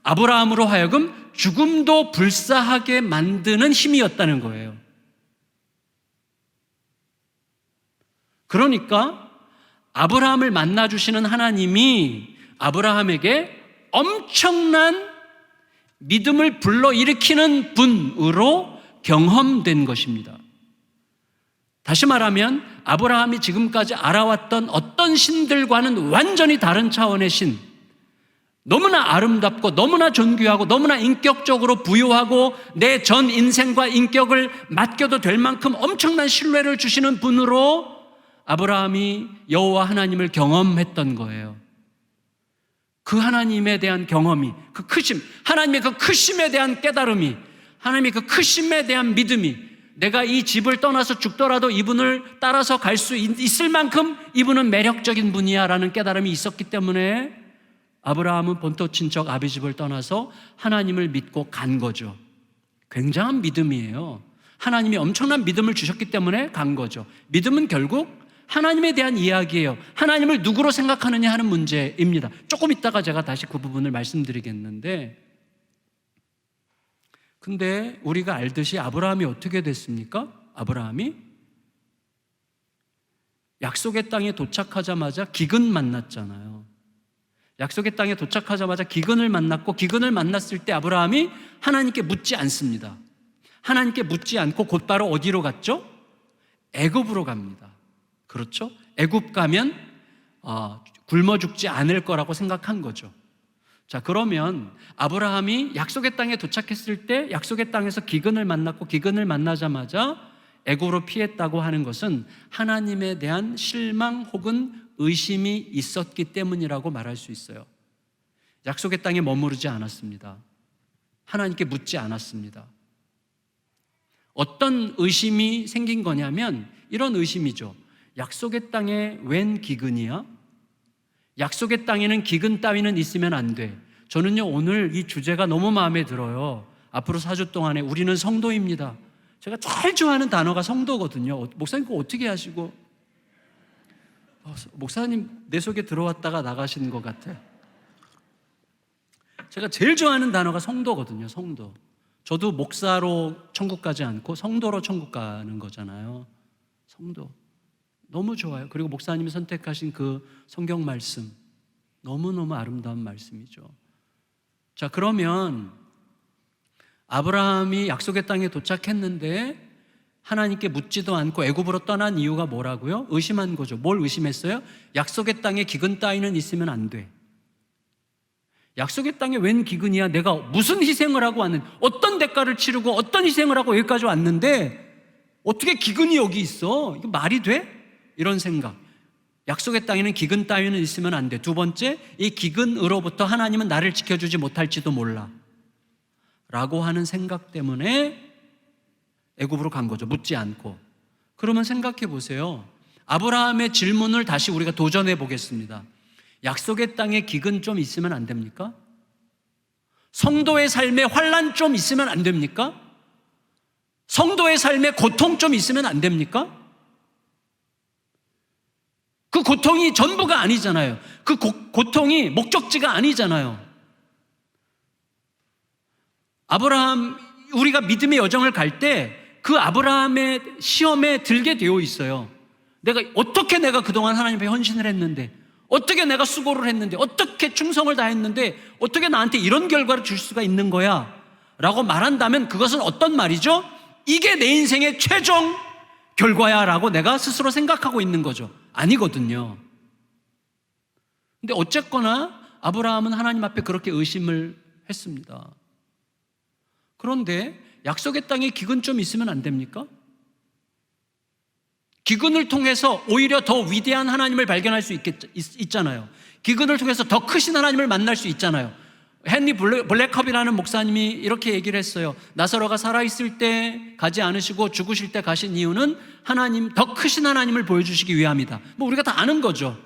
아브라함으로 하여금 죽음도 불사하게 만드는 힘이었다는 거예요. 그러니까 아브라함을 만나주시는 하나님이 아브라함에게 엄청난 믿음을 불러일으키는 분으로 경험된 것입니다. 다시 말하면 아브라함이 지금까지 알아왔던 어떤 신들과는 완전히 다른 차원의 신, 너무나 아름답고 너무나 존귀하고 너무나 인격적으로 부유하고 내 전 인생과 인격을 맡겨도 될 만큼 엄청난 신뢰를 주시는 분으로 아브라함이 여호와 하나님을 경험했던 거예요. 그 하나님에 대한 경험이, 그 크심, 하나님의 그 크심에 대한 깨달음이, 하나님의 그 크심에 대한 믿음이, 내가 이 집을 떠나서 죽더라도 이분을 따라서 갈 수 있을 만큼 이분은 매력적인 분이야 라는 깨달음이 있었기 때문에 아브라함은 본토 친척 아비집을 떠나서 하나님을 믿고 간 거죠. 굉장한 믿음이에요. 하나님이 엄청난 믿음을 주셨기 때문에 간 거죠. 믿음은 결국 하나님에 대한 이야기예요. 하나님을 누구로 생각하느냐 하는 문제입니다. 조금 있다가 제가 다시 그 부분을 말씀드리겠는데, 근데 우리가 알듯이 아브라함이 어떻게 됐습니까? 아브라함이 약속의 땅에 도착하자마자 기근 만났잖아요. 약속의 땅에 도착하자마자 기근을 만났고, 기근을 만났을 때 아브라함이 하나님께 묻지 않습니다. 하나님께 묻지 않고 곧바로 어디로 갔죠? 애굽으로 갑니다. 그렇죠? 애굽 가면 굶어 죽지 않을 거라고 생각한 거죠. 자, 그러면 아브라함이 약속의 땅에 도착했을 때 약속의 땅에서 기근을 만났고, 기근을 만나자마자 애굽으로 피했다고 하는 것은 하나님에 대한 실망 혹은 의심이 있었기 때문이라고 말할 수 있어요. 약속의 땅에 머무르지 않았습니다. 하나님께 묻지 않았습니다. 어떤 의심이 생긴 거냐면 이런 의심이죠. 약속의 땅에 웬 기근이야? 약속의 땅에는 기근 따위는 있으면 안 돼. 저는요, 오늘 이 주제가 너무 마음에 들어요. 앞으로 4주 동안에 우리는 성도입니다. 제가 제일 좋아하는 단어가 성도거든요. 목사님 그거 어떻게 하시고? 목사님 내 속에 들어왔다가 나가신 것 같아. 제가 제일 좋아하는 단어가 성도거든요. 성도. 저도 목사로 천국 가지 않고 성도로 천국 가는 거잖아요. 성도. 너무 좋아요. 그리고 목사님이 선택하신 그 성경 말씀, 너무너무 아름다운 말씀이죠. 자, 그러면 아브라함이 약속의 땅에 도착했는데 하나님께 묻지도 않고 애굽으로 떠난 이유가 뭐라고요? 의심한 거죠. 뭘 의심했어요? 약속의 땅에 기근 따위는 있으면 안 돼. 약속의 땅에 웬 기근이야? 내가 무슨 희생을 하고 왔는데, 어떤 대가를 치르고 어떤 희생을 하고 여기까지 왔는데 어떻게 기근이 여기 있어? 이거 말이 돼? 이런 생각. 약속의 땅에는 기근 따위는 있으면 안 돼. 두 번째, 이 기근으로부터 하나님은 나를 지켜주지 못할지도 몰라 라고 하는 생각 때문에 애굽으로 간 거죠. 묻지 않고. 그러면 생각해 보세요. 아브라함의 질문을 다시 우리가 도전해 보겠습니다. 약속의 땅에 기근 좀 있으면 안 됩니까? 성도의 삶에 환난 좀 있으면 안 됩니까? 성도의 삶에 고통 좀 있으면 안 됩니까? 그 고통이 전부가 아니잖아요. 그 고통이 목적지가 아니잖아요. 아브라함, 우리가 믿음의 여정을 갈 때 그 아브라함의 시험에 들게 되어 있어요. 어떻게 내가 그동안 하나님 앞에 헌신을 했는데, 어떻게 내가 수고를 했는데, 어떻게 충성을 다했는데, 어떻게 나한테 이런 결과를 줄 수가 있는 거야? 라고 말한다면 그것은 어떤 말이죠? 이게 내 인생의 최종 결과야 라고 내가 스스로 생각하고 있는 거죠. 아니거든요. 근데 어쨌거나 아브라함은 하나님 앞에 그렇게 의심을 했습니다. 그런데 약속의 땅에 기근 좀 있으면 안 됩니까? 기근을 통해서 오히려 더 위대한 하나님을 발견할 수 있잖아요. 기근을 통해서 더 크신 하나님을 만날 수 있잖아요. 헨리 블랙컵이라는 목사님이 이렇게 얘기를 했어요. 나사로가 살아있을 때 가지 않으시고 죽으실 때 가신 이유는 하나님, 더 크신 하나님을 보여주시기 위함이다. 우리가 다 아는 거죠.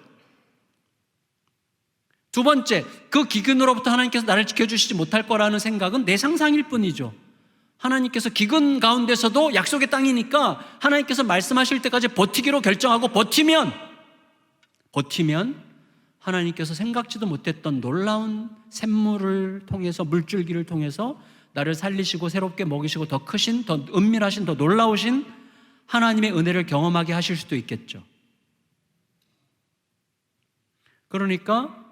두 번째, 그 기근으로부터 하나님께서 나를 지켜주시지 못할 거라는 생각은 내 상상일 뿐이죠. 하나님께서 기근 가운데서도 약속의 땅이니까 하나님께서 말씀하실 때까지 버티기로 결정하고 버티면 하나님께서 생각지도 못했던 놀라운 샘물을 통해서, 물줄기를 통해서 나를 살리시고 새롭게 먹이시고 더 크신, 더 은밀하신, 더 놀라우신 하나님의 은혜를 경험하게 하실 수도 있겠죠. 그러니까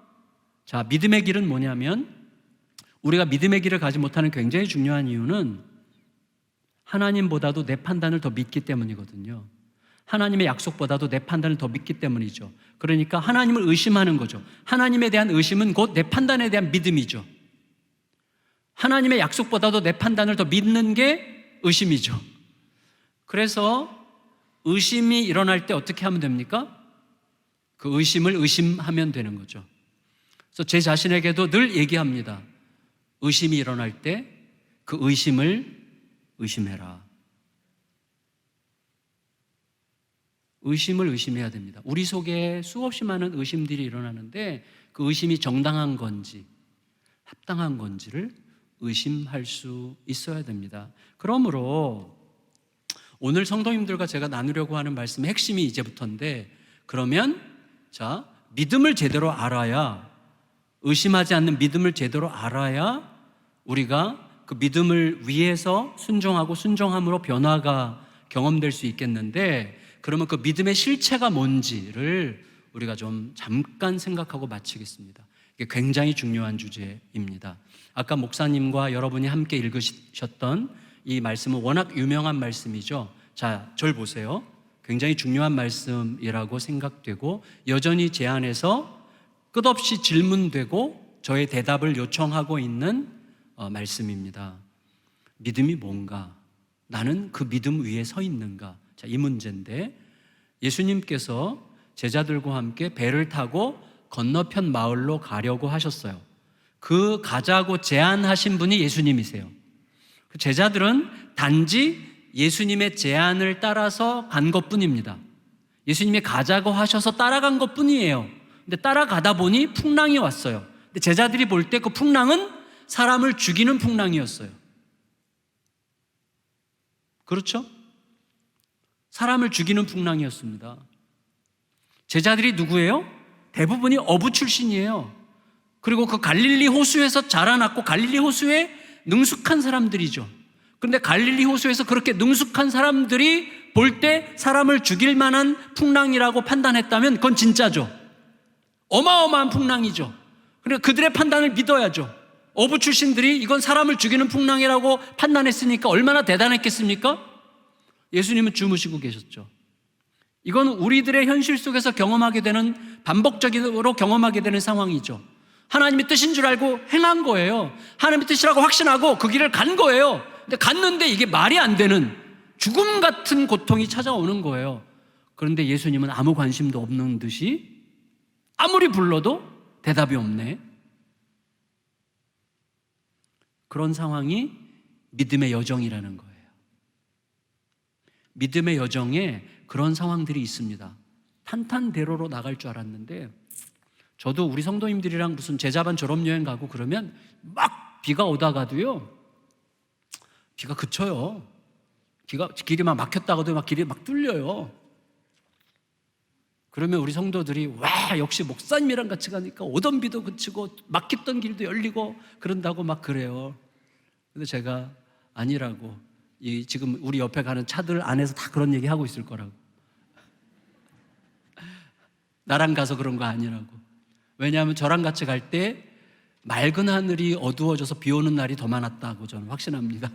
믿음의 길은 뭐냐면, 우리가 믿음의 길을 가지 못하는 굉장히 중요한 이유는 하나님보다도 내 판단을 더 믿기 때문이거든요. 하나님의 약속보다도 내 판단을 더 믿기 때문이죠. 그러니까 하나님을 의심하는 거죠. 하나님에 대한 의심은 곧 내 판단에 대한 믿음이죠. 하나님의 약속보다도 내 판단을 더 믿는 게 의심이죠. 그래서 의심이 일어날 때 어떻게 하면 됩니까? 그 의심을 의심하면 되는 거죠. 그래서 제 자신에게도 늘 얘기합니다. 의심이 일어날 때 그 의심을 의심해라. 의심을 의심해야 됩니다. 우리 속에 수없이 많은 의심들이 일어나는데 그 의심이 정당한 건지 합당한 건지를 의심할 수 있어야 됩니다. 그러므로 오늘 성도님들과 제가 나누려고 하는 말씀의 핵심이 이제부터인데, 그러면 믿음을 제대로 알아야, 의심하지 않는 믿음을 제대로 알아야 우리가 그 믿음을 위해서 순종하고 순종함으로 변화가 경험될 수 있겠는데, 그러면 그 믿음의 실체가 뭔지를 우리가 좀 잠깐 생각하고 마치겠습니다. 이게 굉장히 중요한 주제입니다. 아까 목사님과 여러분이 함께 읽으셨던 이 말씀은 워낙 유명한 말씀이죠. 절 보세요. 굉장히 중요한 말씀이라고 생각되고 여전히 제 안에서 끝없이 질문되고 저의 대답을 요청하고 있는 말씀입니다. 믿음이 뭔가? 나는 그 믿음 위에 서 있는가? 이 문제인데, 예수님께서 제자들과 함께 배를 타고 건너편 마을로 가려고 하셨어요. 그 가자고 제안하신 분이 예수님이세요. 제자들은 단지 예수님의 제안을 따라서 간 것뿐입니다. 예수님이 가자고 하셔서 따라간 것뿐이에요. 근데 따라가다 보니 풍랑이 왔어요. 근데 제자들이 볼 때 그 풍랑은 사람을 죽이는 풍랑이었어요. 그렇죠? 사람을 죽이는 풍랑이었습니다. 제자들이 누구예요? 대부분이 어부 출신이에요. 그리고 그 갈릴리 호수에서 자라났고 갈릴리 호수에 능숙한 사람들이죠. 그런데 갈릴리 호수에서 그렇게 능숙한 사람들이 볼 때 사람을 죽일 만한 풍랑이라고 판단했다면 그건 진짜죠. 어마어마한 풍랑이죠. 그러니까 그들의 판단을 믿어야죠. 어부 출신들이 이건 사람을 죽이는 풍랑이라고 판단했으니까 얼마나 대단했겠습니까? 예수님은 주무시고 계셨죠. 이건 우리들의 현실 속에서 경험하게 되는, 반복적으로 경험하게 되는 상황이죠. 하나님의 뜻인 줄 알고 행한 거예요. 하나님의 뜻이라고 확신하고 그 길을 간 거예요. 근데 갔는데 이게 말이 안 되는 죽음 같은 고통이 찾아오는 거예요. 그런데 예수님은 아무 관심도 없는 듯이 아무리 불러도 대답이 없네. 그런 상황이 믿음의 여정이라는 거예요. 믿음의 여정에 그런 상황들이 있습니다. 탄탄대로로 나갈 줄 알았는데, 저도 우리 성도님들이랑 무슨 제자반 졸업여행 가고 그러면 막 비가 오다가도요, 비가 그쳐요. 길이 막 막혔다가도 막 길이 막 뚫려요. 그러면 우리 성도들이 와, 역시 목사님이랑 같이 가니까 오던 비도 그치고 막혔던 길도 열리고 그런다고 막 그래요. 근데 제가 아니라고, 지금 우리 옆에 가는 차들 안에서 다 그런 얘기 하고 있을 거라고. 나랑 가서 그런 거 아니라고. 왜냐하면 저랑 같이 갈 때 맑은 하늘이 어두워져서 비 오는 날이 더 많았다고 저는 확신합니다.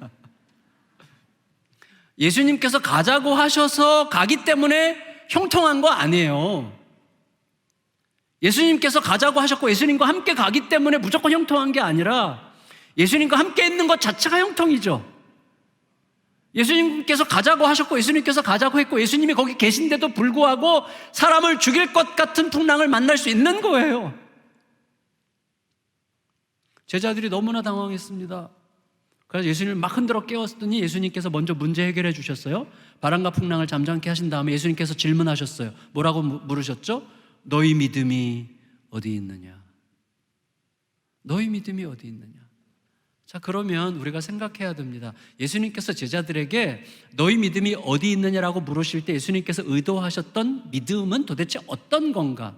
예수님께서 가자고 하셔서 가기 때문에 형통한 거 아니에요. 예수님께서 가자고 하셨고 예수님과 함께 가기 때문에 무조건 형통한 게 아니라 예수님과 함께 있는 것 자체가 형통이죠. 예수님께서 가자고 하셨고 예수님께서 가자고 했고 예수님이 거기 계신데도 불구하고 사람을 죽일 것 같은 풍랑을 만날 수 있는 거예요. 제자들이 너무나 당황했습니다. 그래서 예수님을 막 흔들어 깨웠더니 예수님께서 먼저 문제 해결해 주셨어요. 바람과 풍랑을 잠잠케 하신 다음에 예수님께서 질문하셨어요. 뭐라고 물으셨죠? 너희 믿음이 어디 있느냐? 너희 믿음이 어디 있느냐? 자, 그러면 우리가 생각해야 됩니다. 예수님께서 제자들에게 너희 믿음이 어디 있느냐라고 물으실 때 예수님께서 의도하셨던 믿음은 도대체 어떤 건가?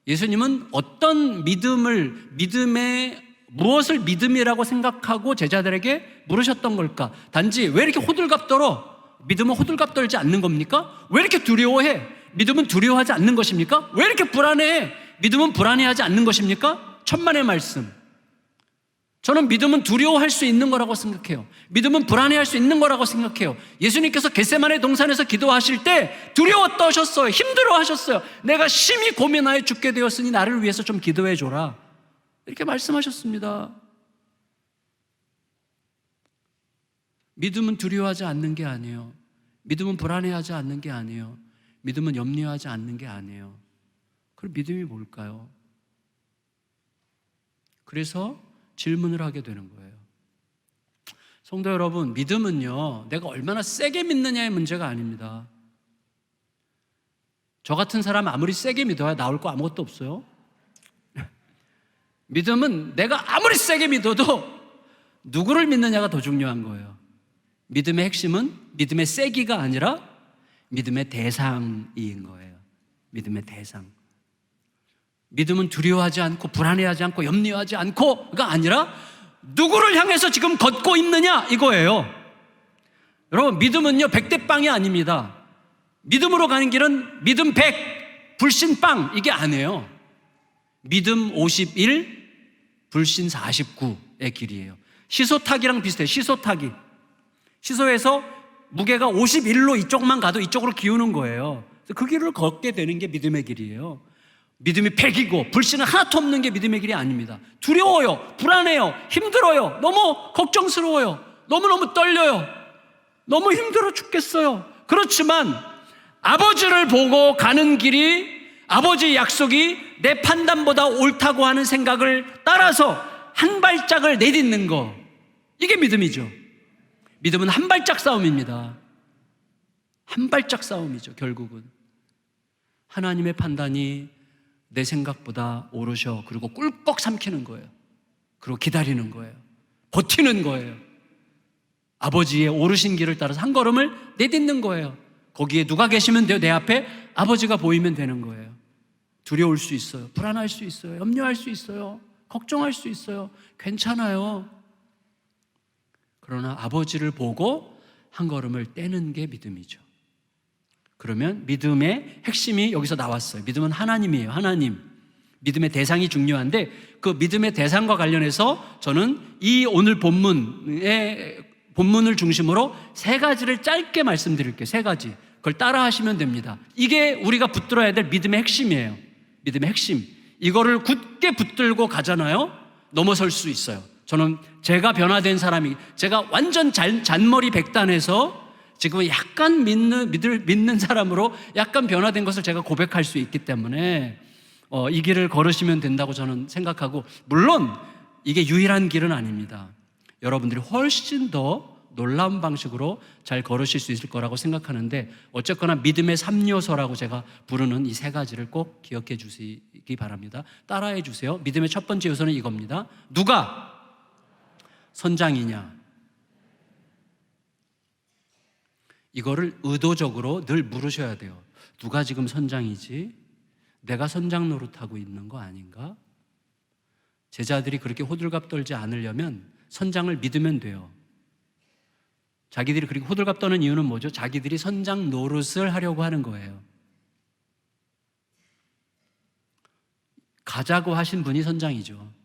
예수님은 어떤 무엇을 믿음이라고 생각하고 제자들에게 물으셨던 걸까? 단지 왜 이렇게 호들갑 떨어? 믿음은 호들갑 떨지 않는 겁니까? 왜 이렇게 두려워해? 믿음은 두려워하지 않는 것입니까? 왜 이렇게 불안해해? 믿음은 불안해하지 않는 것입니까? 천만의 말씀. 저는 믿음은 두려워할 수 있는 거라고 생각해요. 믿음은 불안해할 수 있는 거라고 생각해요. 예수님께서 겟세마네 동산에서 기도하실 때 두려워 떠셨어요. 힘들어 하셨어요. 내가 심히 고민하여 죽게 되었으니 나를 위해서 좀 기도해 줘라, 이렇게 말씀하셨습니다. 믿음은 두려워하지 않는 게 아니에요. 믿음은 불안해하지 않는 게 아니에요. 믿음은 염려하지 않는 게 아니에요. 그럼 믿음이 뭘까요? 그래서 질문을 하게 되는 거예요. 성도 여러분, 믿음은요, 내가 얼마나 세게 믿느냐의 문제가 아닙니다. 저 같은 사람 아무리 세게 믿어야 나올 거 아무것도 없어요. 믿음은 내가 아무리 세게 믿어도 누구를 믿느냐가 더 중요한 거예요. 믿음의 핵심은 믿음의 세기가 아니라 믿음의 대상인 거예요. 믿음의 대상. 믿음은 두려워하지 않고 불안해하지 않고 염려하지 않고가 아니라 누구를 향해서 지금 걷고 있느냐, 이거예요. 여러분, 믿음은요 100대 빵이 아닙니다. 믿음으로 가는 길은 믿음 100, 불신 빵, 이게 아니에요. 믿음 51, 불신 49의 길이에요. 시소타기랑 비슷해요. 시소타기. 시소에서 무게가 51로 이쪽만 가도 이쪽으로 기우는 거예요. 그 길을 걷게 되는 게 믿음의 길이에요. 믿음이 100이고 불신은 하나도 없는 게 믿음의 길이 아닙니다. 두려워요, 불안해요, 힘들어요, 너무 걱정스러워요, 너무너무 떨려요, 너무 힘들어 죽겠어요. 그렇지만 아버지를 보고 가는 길이, 아버지의 약속이 내 판단보다 옳다고 하는 생각을 따라서 한 발짝을 내딛는 거, 이게 믿음이죠. 믿음은 한 발짝 싸움입니다. 한 발짝 싸움이죠. 결국은 하나님의 판단이 내 생각보다 오르셔. 그리고 꿀꺽 삼키는 거예요. 그리고 기다리는 거예요. 버티는 거예요. 아버지의 오르신 길을 따라서 한 걸음을 내딛는 거예요. 거기에 누가 계시면 돼요? 내 앞에 아버지가 보이면 되는 거예요. 두려울 수 있어요. 불안할 수 있어요. 염려할 수 있어요. 걱정할 수 있어요. 괜찮아요. 그러나 아버지를 보고 한 걸음을 떼는 게 믿음이죠. 그러면 믿음의 핵심이 여기서 나왔어요. 믿음은 하나님이에요. 하나님. 믿음의 대상이 중요한데 그 믿음의 대상과 관련해서 저는 이 오늘 본문을 중심으로 세 가지를 짧게 말씀드릴게요. 세 가지. 그걸 따라 하시면 됩니다. 이게 우리가 붙들어야 될 믿음의 핵심이에요. 믿음의 핵심. 이거를 굳게 붙들고 가잖아요. 넘어설 수 있어요. 저는 제가 변화된 사람이, 제가 완전 잔머리 백단에서 지금은 약간 믿는 사람으로 약간 변화된 것을 제가 고백할 수 있기 때문에 이 길을 걸으시면 된다고 저는 생각하고, 물론 이게 유일한 길은 아닙니다. 여러분들이 훨씬 더 놀라운 방식으로 잘 걸으실 수 있을 거라고 생각하는데, 어쨌거나 믿음의 3요소라고 제가 부르는 이 세 가지를 꼭 기억해 주시기 바랍니다. 따라해 주세요. 믿음의 첫 번째 요소는 이겁니다. 누가 선장이냐? 이거를 의도적으로 늘 물으셔야 돼요. 누가 지금 선장이지? 내가 선장 노릇하고 있는 거 아닌가? 제자들이 그렇게 호들갑 떨지 않으려면 선장을 믿으면 돼요. 자기들이 그렇게 호들갑 떠는 이유는 뭐죠? 자기들이 선장 노릇을 하려고 하는 거예요. 가자고 하신 분이 선장이죠.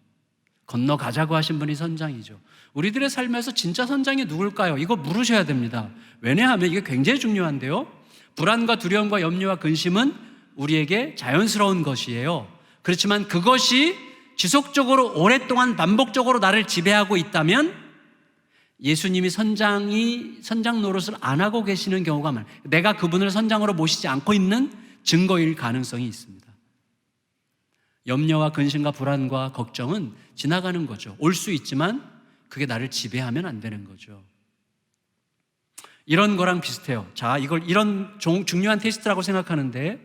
건너가자고 하신 분이 선장이죠. 우리들의 삶에서 진짜 선장이 누굴까요? 이거 물으셔야 됩니다. 왜냐하면 이게 굉장히 중요한데요. 불안과 두려움과 염려와 근심은 우리에게 자연스러운 것이에요. 그렇지만 그것이 지속적으로 오랫동안 반복적으로 나를 지배하고 있다면 예수님이 선장 노릇을 안 하고 계시는 경우가 많아요. 내가 그분을 선장으로 모시지 않고 있는 증거일 가능성이 있습니다. 염려와 근심과 불안과 걱정은 지나가는 거죠. 올 수 있지만 그게 나를 지배하면 안 되는 거죠. 이런 거랑 비슷해요. 자, 이런 중요한 테스트라고 생각하는데,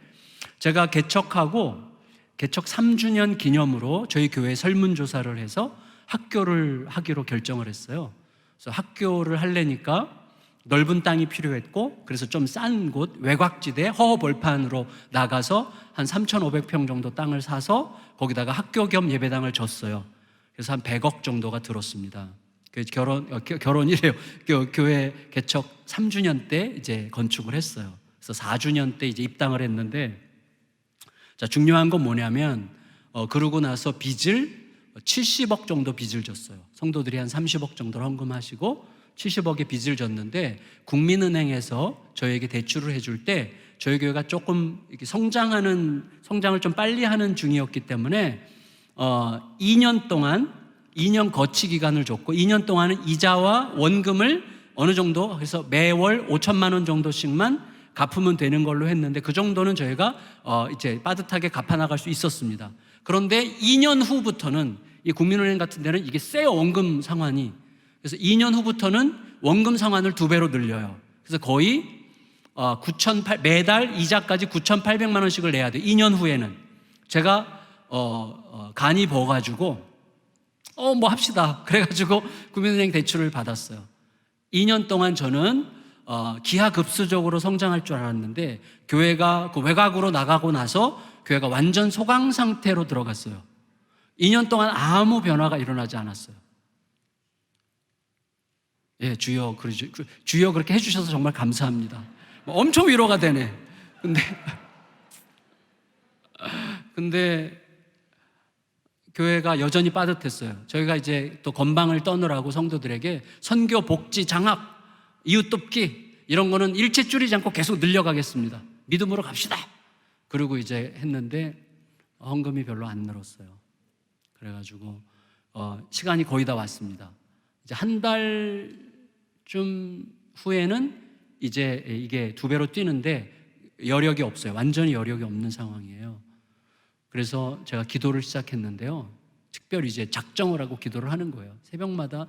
제가 개척 3주년 기념으로 저희 교회 설문조사를 해서 학교를 하기로 결정을 했어요. 그래서 학교를 하려니까 넓은 땅이 필요했고, 그래서 좀 싼 곳, 외곽지대, 허허벌판으로 나가서 한 3,500평 정도 땅을 사서 거기다가 학교 겸 예배당을 졌어요. 그래서 한 100억 정도가 들었습니다. 결혼이래요. 교회 개척 3주년 때 이제 건축을 했어요. 그래서 4주년 때 이제 입당을 했는데, 자, 중요한 건 뭐냐면, 그러고 나서 빚을 70억 정도 빚을 졌어요. 성도들이 한 30억 정도를 헌금하시고 70억의 빚을 졌는데, 국민은행에서 저희에게 대출을 해줄 때 저희 교회가 조금 이렇게 성장을 좀 빨리 하는 중이었기 때문에 2년 거치 기간을 줬고, 2년 동안은 이자와 원금을 어느 정도 해서 매월 5천만 원 정도씩만 갚으면 되는 걸로 했는데, 그 정도는 저희가 이제 빠듯하게 갚아나갈 수 있었습니다. 그런데 2년 후부터는 이 국민은행 같은 데는 이게 세요, 원금 상환이. 그래서 2년 후부터는 원금 상환을 2배로 늘려요. 그래서 거의 매달 이자까지 9,800만 원씩을 내야 돼요. 2년 후에는. 제가 간이 버가지고 뭐 합시다. 그래가지고 국민은행 대출을 받았어요. 2년 동안 저는 기하급수적으로 성장할 줄 알았는데, 교회가 그 외곽으로 나가고 나서 교회가 완전 소강 상태로 들어갔어요. 2년 동안 아무 변화가 일어나지 않았어요. 예, 주여 그렇게 해주셔서 정말 감사합니다. 엄청 위로가 되네. 근데 교회가 여전히 빠듯했어요. 저희가 이제 또 건방을 떠느라고 성도들에게 선교, 복지, 장학, 이웃 돕기 이런 거는 일체 줄이지 않고 계속 늘려가겠습니다. 믿음으로 갑시다. 그리고 이제 했는데 헌금이 별로 안 늘었어요. 그래가지고 시간이 거의 다 왔습니다. 이제 한 달쯤 후에는 이제 이게 2배로 뛰는데 여력이 없어요. 완전히 여력이 없는 상황이에요. 그래서 제가 기도를 시작했는데요. 특별히 이제 작정을 하고 기도를 하는 거예요. 새벽마다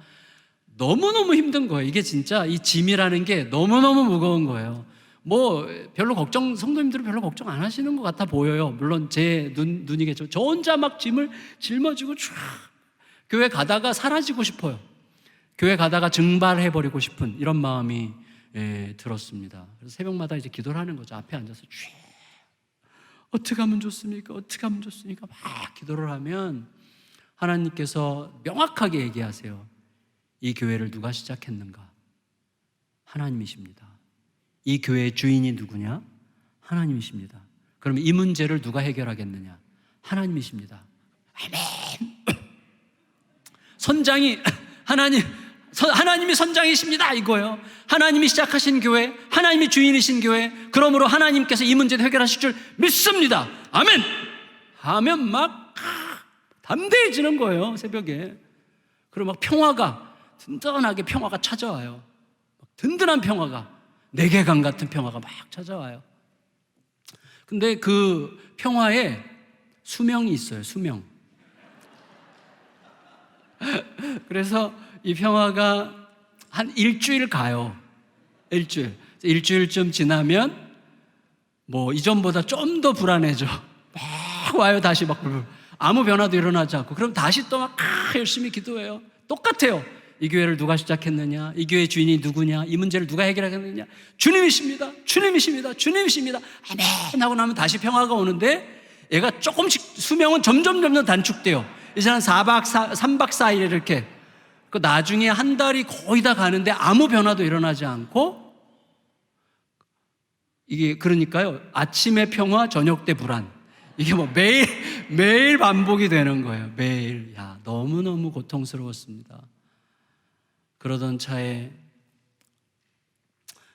너무너무 힘든 거예요. 이게 진짜 이 짐이라는 게 너무너무 무거운 거예요. 뭐 별로 성도님들은 별로 걱정 안 하시는 것 같아 보여요. 물론 제 눈이겠죠. 저 혼자 막 짐을 짊어지고 쫙 교회 가다가 사라지고 싶어요. 교회 가다가 증발해버리고 싶은 이런 마음이 들었습니다. 그래서 새벽마다 이제 기도를 하는 거죠. 앞에 앉아서 어떻게 하면 좋습니까? 어떻게 하면 좋습니까? 막 기도를 하면 하나님께서 명확하게 얘기하세요. 이 교회를 누가 시작했는가? 하나님이십니다. 이 교회의 주인이 누구냐? 하나님이십니다. 그러면 이 문제를 누가 해결하겠느냐? 하나님이십니다. 아멘. 선장이 하나님이 선장이십니다, 이거예요. 하나님이 시작하신 교회, 하나님이 주인이신 교회, 그러므로 하나님께서 이 문제를 해결하실 줄 믿습니다. 아멘. 하면 막 담대해지는 거예요, 새벽에. 그리고 막 든든하게 평화가 찾아와요. 든든한 평화가. 내개강 같은 평화가 막 찾아와요. 근데 그 평화에 수명이 있어요. 수명. 그래서 이 평화가 한 일주일 가요. 일주일쯤 지나면 뭐 이전보다 좀 더 불안해져. 막 와요. 다시 막 아무 변화도 일어나지 않고. 그럼 다시 또 막 열심히 기도해요. 똑같아요. 이 교회를 누가 시작했느냐, 이 교회 주인이 누구냐, 이 문제를 누가 해결하겠느냐. 주님이십니다. 주님이십니다. 주님이십니다. 아멘 하고 나면 다시 평화가 오는데, 얘가 조금씩 수명은 점점 단축돼요. 이제 한 3박 4일 이렇게. 그 나중에 한 달이 거의 다 가는데 아무 변화도 일어나지 않고, 이게 그러니까요, 아침에 평화, 저녁 때 불안. 이게 뭐 매일 반복이 되는 거예요. 매일. 야, 너무너무 고통스러웠습니다. 그러던 차에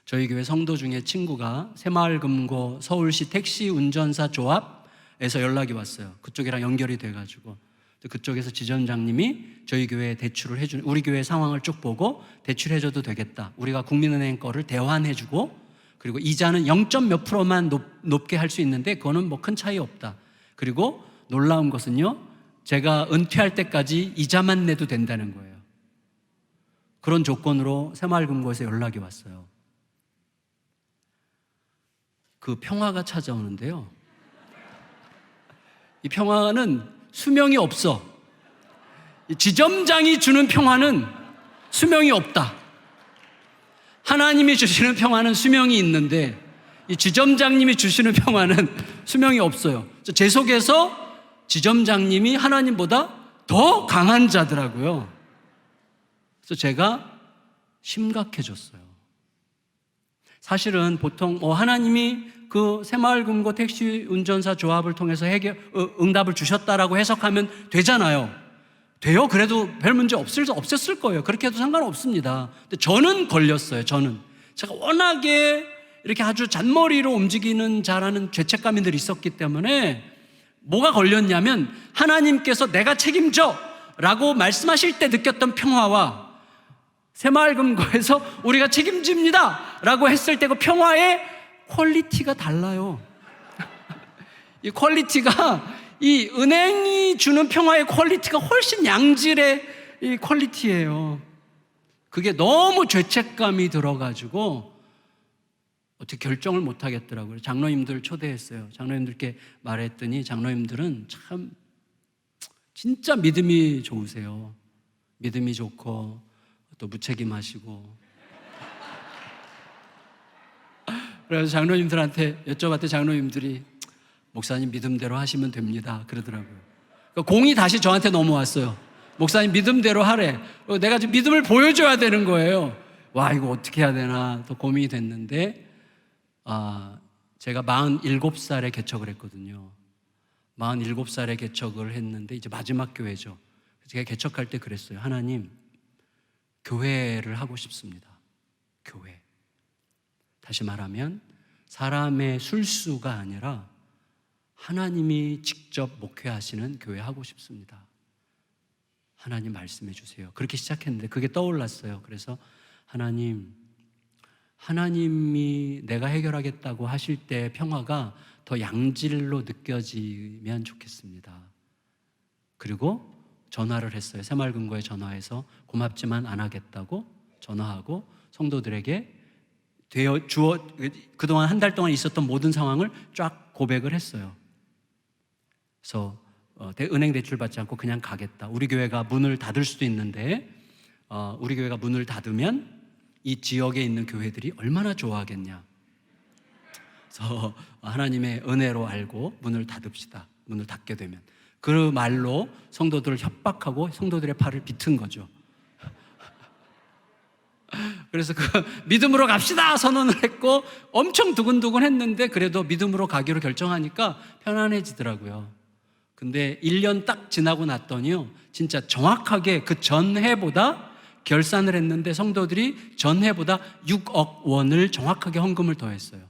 저희 교회 성도 중에 친구가 새마을금고 서울시 택시 운전사 조합에서 연락이 왔어요. 그쪽이랑 연결이 돼가지고 그쪽에서 지점장님이 저희 교회에 대출을 해주는, 우리 교회 상황을 쭉 보고 대출해줘도 되겠다. 우리가 국민은행 거를 대환해주고, 그리고 이자는 0. 몇 %만 높게 할 수 있는데 그거는 뭐 큰 차이 없다. 그리고 놀라운 것은요, 제가 은퇴할 때까지 이자만 내도 된다는 거예요. 그런 조건으로 새마을금고에서 연락이 왔어요. 그 평화가 찾아오는데요, 이 평화는 수명이 없어. 이 지점장이 주는 평화는 수명이 없다. 하나님이 주시는 평화는 수명이 있는데, 이 지점장님이 주시는 평화는 수명이 없어요. 제 속에서 지점장님이 하나님보다 더 강한 자더라고요. 그래서 제가 심각해졌어요. 사실은 보통 하나님이 그 새마을금고 택시 운전사 조합을 통해서 응답을 주셨다라고 해석하면 되잖아요. 돼요? 그래도 별 문제 없었을 거예요. 그렇게 해도 상관없습니다. 근데 저는 걸렸어요. 제가 워낙에 이렇게 아주 잔머리로 움직이는 잘하는 죄책감이 늘 있었기 때문에, 뭐가 걸렸냐면, 하나님께서 내가 책임져 라고 말씀하실 때 느꼈던 평화와 새마을금고에서 우리가 책임집니다 라고 했을 때 그 평화의 퀄리티가 달라요. 이 퀄리티가, 이 은행이 주는 평화의 퀄리티가 훨씬 양질의 이 퀄리티예요. 그게 너무 죄책감이 들어가지고 어떻게 결정을 못 하겠더라고요. 장로님들 초대했어요. 장로님들께 말했더니 장로님들은 참 진짜 믿음이 좋으세요. 믿음이 좋고 또 무책임하시고. 그래서 장로님들한테 여쭤봤더니 장로님들이 목사님 믿음대로 하시면 됩니다 그러더라고요. 그러니까 공이 다시 저한테 넘어왔어요. 목사님 믿음대로 하래. 내가 지금 믿음을 보여줘야 되는 거예요. 와, 이거 어떻게 해야 되나 또 고민이 됐는데, 제가 47살에 개척을 했거든요. 47살에 개척을 했는데 이제 마지막 교회죠. 제가 개척할 때 그랬어요. 하나님, 교회를 하고 싶습니다. 교회. 다시 말하면 사람의 술수가 아니라 하나님이 직접 목회하시는 교회 하고 싶습니다. 하나님 말씀해 주세요. 그렇게 시작했는데 그게 떠올랐어요. 그래서 하나님이 내가 해결하겠다고 하실 때 평화가 더 양질로 느껴지면 좋겠습니다. 그리고 전화를 했어요. 새마을금고에 전화해서 고맙지만 안 하겠다고 전화하고 성도들에게 그동안 한 달 동안 있었던 모든 상황을 쫙 고백을 했어요. 그래서 은행 대출 받지 않고 그냥 가겠다. 우리 교회가 문을 닫을 수도 있는데 우리 교회가 문을 닫으면 이 지역에 있는 교회들이 얼마나 좋아하겠냐. 그래서 하나님의 은혜로 알고 문을 닫읍시다. 문을 닫게 되면. 그 말로 성도들을 협박하고 성도들의 팔을 비튼 거죠. 그래서 그 믿음으로 갑시다 선언을 했고 엄청 두근두근 했는데 그래도 믿음으로 가기로 결정하니까 편안해지더라고요. 근데 1년 딱 지나고 났더니요, 진짜 정확하게 그 전해보다 결산을 했는데 성도들이 전해보다 6억 원을 정확하게 헌금을 더했어요.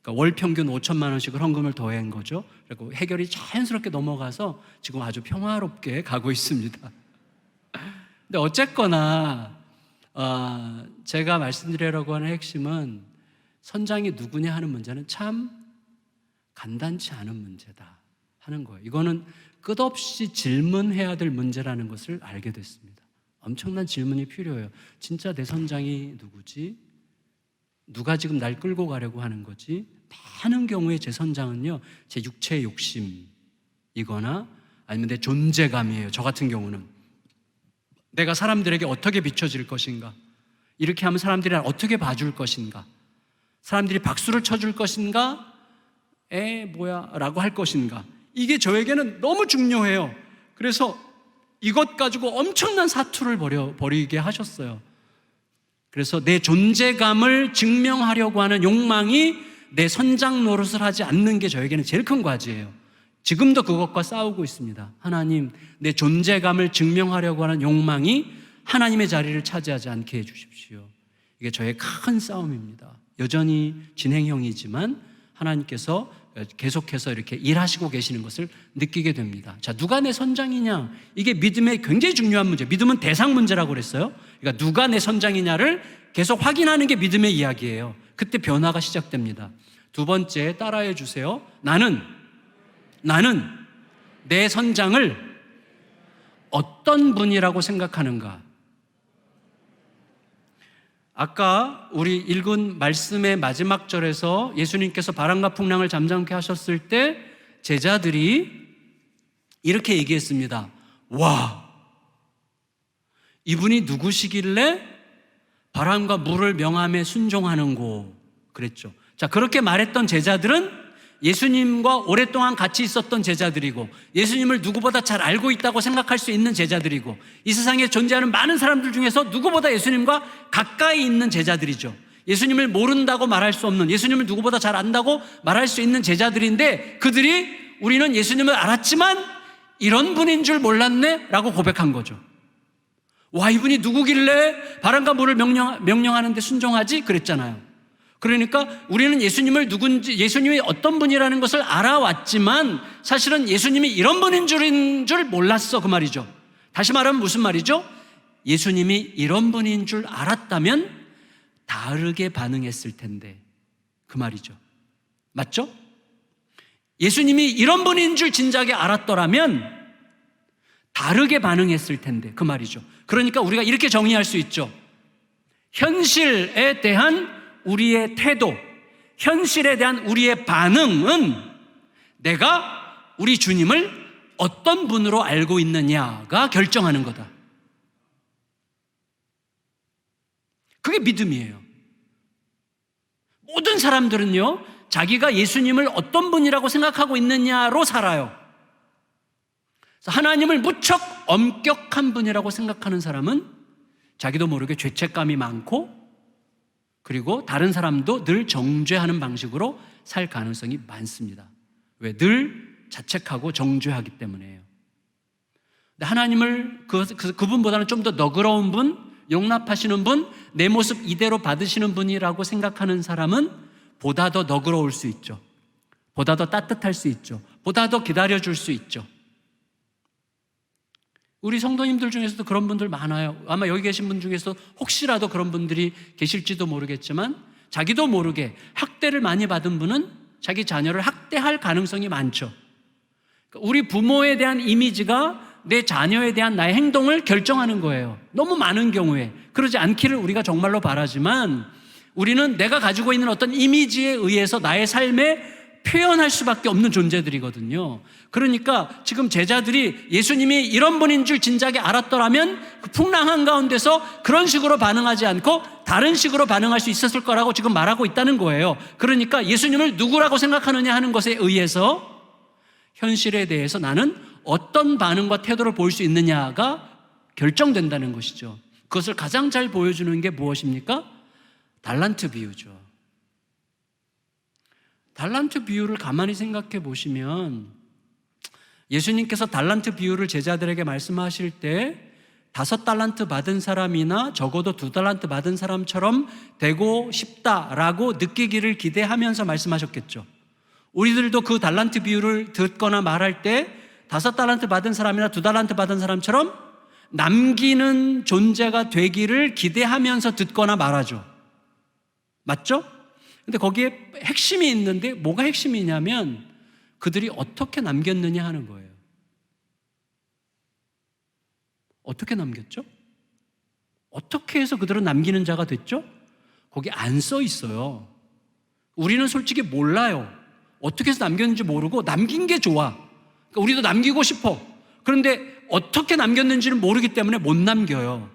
그러니까 월 평균 5천만 원씩을 헌금을 더한 거죠. 그리고 해결이 자연스럽게 넘어가서 지금 아주 평화롭게 가고 있습니다. 근데 어쨌거나 제가 말씀드리려고 하는 핵심은 선장이 누구냐 하는 문제는 참 간단치 않은 문제다 하는 거예요. 이거는 끝없이 질문해야 될 문제라는 것을 알게 됐습니다. 엄청난 질문이 필요해요. 진짜 내 선장이 누구지? 누가 지금 날 끌고 가려고 하는 거지? 많은 경우에 제 선장은요, 제 육체의 욕심이거나 아니면 내 존재감이에요. 저 같은 경우는 내가 사람들에게 어떻게 비춰질 것인가, 이렇게 하면 사람들이 날 어떻게 봐줄 것인가, 사람들이 박수를 쳐줄 것인가, 뭐야 라고 할 것인가, 이게 저에게는 너무 중요해요. 그래서 이것 가지고 엄청난 사투를 벌이게 하셨어요. 그래서 내 존재감을 증명하려고 하는 욕망이 내 선장 노릇을 하지 않는 게 저에게는 제일 큰 과제예요. 지금도 그것과 싸우고 있습니다. 하나님, 내 존재감을 증명하려고 하는 욕망이 하나님의 자리를 차지하지 않게 해주십시오. 이게 저의 큰 싸움입니다. 여전히 진행형이지만 하나님께서 계속해서 이렇게 일하시고 계시는 것을 느끼게 됩니다. 자, 누가 내 선장이냐? 이게 믿음의 굉장히 중요한 문제. 믿음은 대상 문제라고 그랬어요. 그러니까 누가 내 선장이냐를 계속 확인하는 게 믿음의 이야기예요. 그때 변화가 시작됩니다. 두 번째, 따라해 주세요. 나는 내 선장을 어떤 분이라고 생각하는가? 아까 우리 읽은 말씀의 마지막 절에서 예수님께서 바람과 풍랑을 잠잠케 하셨을 때 제자들이 이렇게 얘기했습니다. 와, 이분이 누구시길래 바람과 물을 명함에 순종하는고 그랬죠. 자, 그렇게 말했던 제자들은 예수님과 오랫동안 같이 있었던 제자들이고 예수님을 누구보다 잘 알고 있다고 생각할 수 있는 제자들이고 이 세상에 존재하는 많은 사람들 중에서 누구보다 예수님과 가까이 있는 제자들이죠. 예수님을 모른다고 말할 수 없는, 예수님을 누구보다 잘 안다고 말할 수 있는 제자들인데 그들이 우리는 예수님을 알았지만 이런 분인 줄 몰랐네 라고 고백한 거죠. 와, 이분이 누구길래 바람과 물을 명령하는데 순종하지? 그랬잖아요. 그러니까 우리는 예수님이 어떤 분이라는 것을 알아왔지만 사실은 예수님이 이런 분인 줄 몰랐어, 그 말이죠. 다시 말하면 무슨 말이죠? 예수님이 이런 분인 줄 알았다면 다르게 반응했을 텐데, 그 말이죠. 맞죠? 예수님이 이런 분인 줄 진작에 알았더라면 다르게 반응했을 텐데, 그 말이죠. 그러니까 우리가 이렇게 정의할 수 있죠. 현실에 대한 우리의 태도, 현실에 대한 우리의 반응은 내가 우리 주님을 어떤 분으로 알고 있느냐가 결정하는 거다. 그게 믿음이에요. 모든 사람들은요, 자기가 예수님을 어떤 분이라고 생각하고 있느냐로 살아요. 하나님을 무척 엄격한 분이라고 생각하는 사람은 자기도 모르게 죄책감이 많고 그리고 다른 사람도 늘 정죄하는 방식으로 살 가능성이 많습니다. 왜? 늘 자책하고 정죄하기 때문에요. 근데 하나님을 그분보다는 좀 더 너그러운 분, 용납하시는 분, 내 모습 이대로 받으시는 분이라고 생각하는 사람은 보다 더 너그러울 수 있죠. 보다 더 따뜻할 수 있죠. 보다 더 기다려줄 수 있죠. 우리 성도님들 중에서도 그런 분들 많아요. 아마 여기 계신 분 중에서 혹시라도 그런 분들이 계실지도 모르겠지만 자기도 모르게 학대를 많이 받은 분은 자기 자녀를 학대할 가능성이 많죠. 우리 부모에 대한 이미지가 내 자녀에 대한 나의 행동을 결정하는 거예요. 너무 많은 경우에. 그러지 않기를 우리가 정말로 바라지만 우리는 내가 가지고 있는 어떤 이미지에 의해서 나의 삶에 표현할 수밖에 없는 존재들이거든요. 그러니까 지금 제자들이 예수님이 이런 분인 줄 진작에 알았더라면 그 풍랑한 가운데서 그런 식으로 반응하지 않고 다른 식으로 반응할 수 있었을 거라고 지금 말하고 있다는 거예요. 그러니까 예수님을 누구라고 생각하느냐 하는 것에 의해서 현실에 대해서 나는 어떤 반응과 태도를 보일 수 있느냐가 결정된다는 것이죠. 그것을 가장 잘 보여주는 게 무엇입니까? 달란트 비유죠. 달란트 비유를 가만히 생각해 보시면 예수님께서 달란트 비유를 제자들에게 말씀하실 때 5달란트 받은 사람이나 적어도 2달란트 받은 사람처럼 되고 싶다라고 느끼기를 기대하면서 말씀하셨겠죠. 우리들도 그 달란트 비유를 듣거나 말할 때 5달란트 받은 사람이나 2달란트 받은 사람처럼 남기는 존재가 되기를 기대하면서 듣거나 말하죠. 맞죠? 근데 거기에 핵심이 있는데 뭐가 핵심이냐면 그들이 어떻게 남겼느냐 하는 거예요. 어떻게 남겼죠? 어떻게 해서 그들은 남기는 자가 됐죠? 거기 안 써 있어요. 우리는 솔직히 몰라요. 어떻게 해서 남겼는지 모르고 남긴 게 좋아. 그러니까 우리도 남기고 싶어. 그런데 어떻게 남겼는지는 모르기 때문에 못 남겨요.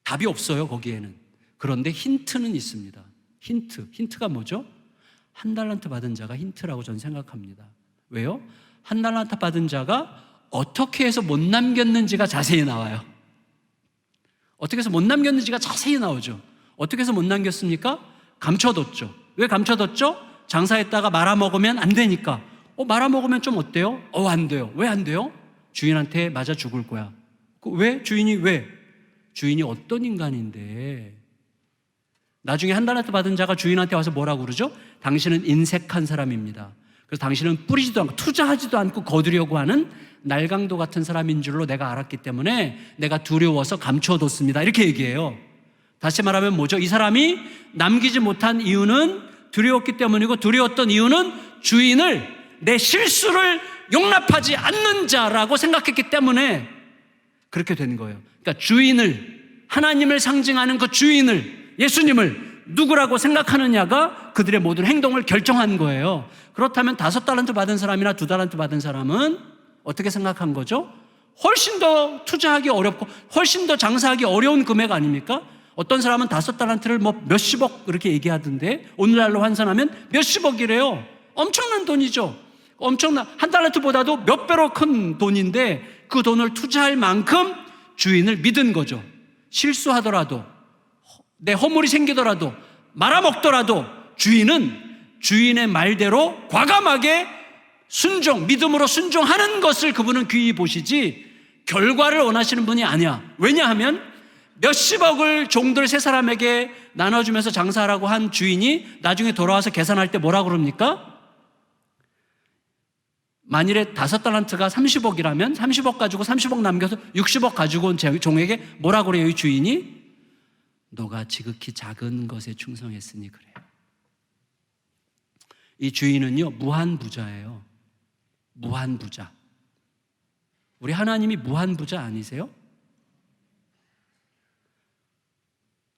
답이 없어요, 거기에는. 그런데 힌트는 있습니다. 힌트가 뭐죠? 한 달란트 받은 자가 힌트라고 저는 생각합니다. 왜요? 한 달란트 받은 자가 어떻게 해서 못 남겼는지가 자세히 나와요. 어떻게 해서 못 남겼는지가 자세히 나오죠. 어떻게 해서 못 남겼습니까? 감춰뒀죠. 왜 감춰뒀죠? 장사했다가 말아먹으면 안 되니까. 말아먹으면 좀 어때요? 안 돼요. 왜 안 돼요? 주인한테 맞아 죽을 거야. 왜? 주인이 어떤 인간인데? 나중에 한 달란트 받은 자가 주인한테 와서 뭐라고 그러죠? 당신은 인색한 사람입니다. 그래서 당신은 뿌리지도 않고 투자하지도 않고 거두려고 하는 날강도 같은 사람인 줄로 내가 알았기 때문에 내가 두려워서 감춰뒀습니다. 이렇게 얘기해요. 다시 말하면 뭐죠? 이 사람이 남기지 못한 이유는 두려웠기 때문이고, 두려웠던 이유는 주인을, 내 실수를 용납하지 않는 자라고 생각했기 때문에 그렇게 된 거예요. 그러니까 주인을, 하나님을 상징하는 그 주인을, 예수님을 누구라고 생각하느냐가 그들의 모든 행동을 결정한 거예요. 그렇다면 5달란트 받은 사람이나 2달란트 받은 사람은 어떻게 생각한 거죠? 훨씬 더 투자하기 어렵고 훨씬 더 장사하기 어려운 금액 아닙니까? 어떤 사람은 5달란트를 몇십억 이렇게 얘기하던데 오늘날로 환산하면 몇십억이래요. 엄청난 돈이죠. 한 달란트보다도 몇 배로 큰 돈인데 그 돈을 투자할 만큼 주인을 믿은 거죠. 실수하더라도, 내 허물이 생기더라도, 말아먹더라도 주인은 주인의 말대로 과감하게 믿음으로 순종하는 것을 그분은 귀히 보시지 결과를 원하시는 분이 아니야. 왜냐하면 몇십억을 종들 세 사람에게 나눠주면서 장사하라고 한 주인이 나중에 돌아와서 계산할 때 뭐라 그럽니까? 만일에 5달란트가 30억이라면 30억 가지고 30억 남겨서 60억 가지고 온 종에게 뭐라 그래요, 이 주인이? 너가 지극히 작은 것에 충성했으니 그래요. 이 주인은요, 무한부자예요. 무한부자. 우리 하나님이 무한부자 아니세요?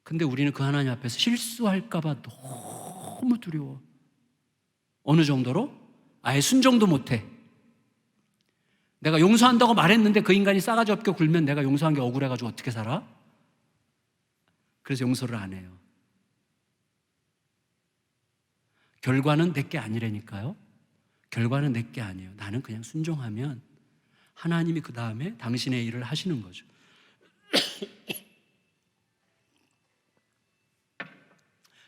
근데 우리는 그 하나님 앞에서 실수할까봐 너무 두려워. 어느 정도로? 아예 순종도 못해. 내가 용서한다고 말했는데 그 인간이 싸가지 없게 굴면 내가 용서한 게 억울해가지고 어떻게 살아? 그래서 용서를 안 해요. 결과는 내게 아니라니까요. 결과는 내게 아니에요. 나는 그냥 순종하면 하나님이 그 다음에 당신의 일을 하시는 거죠.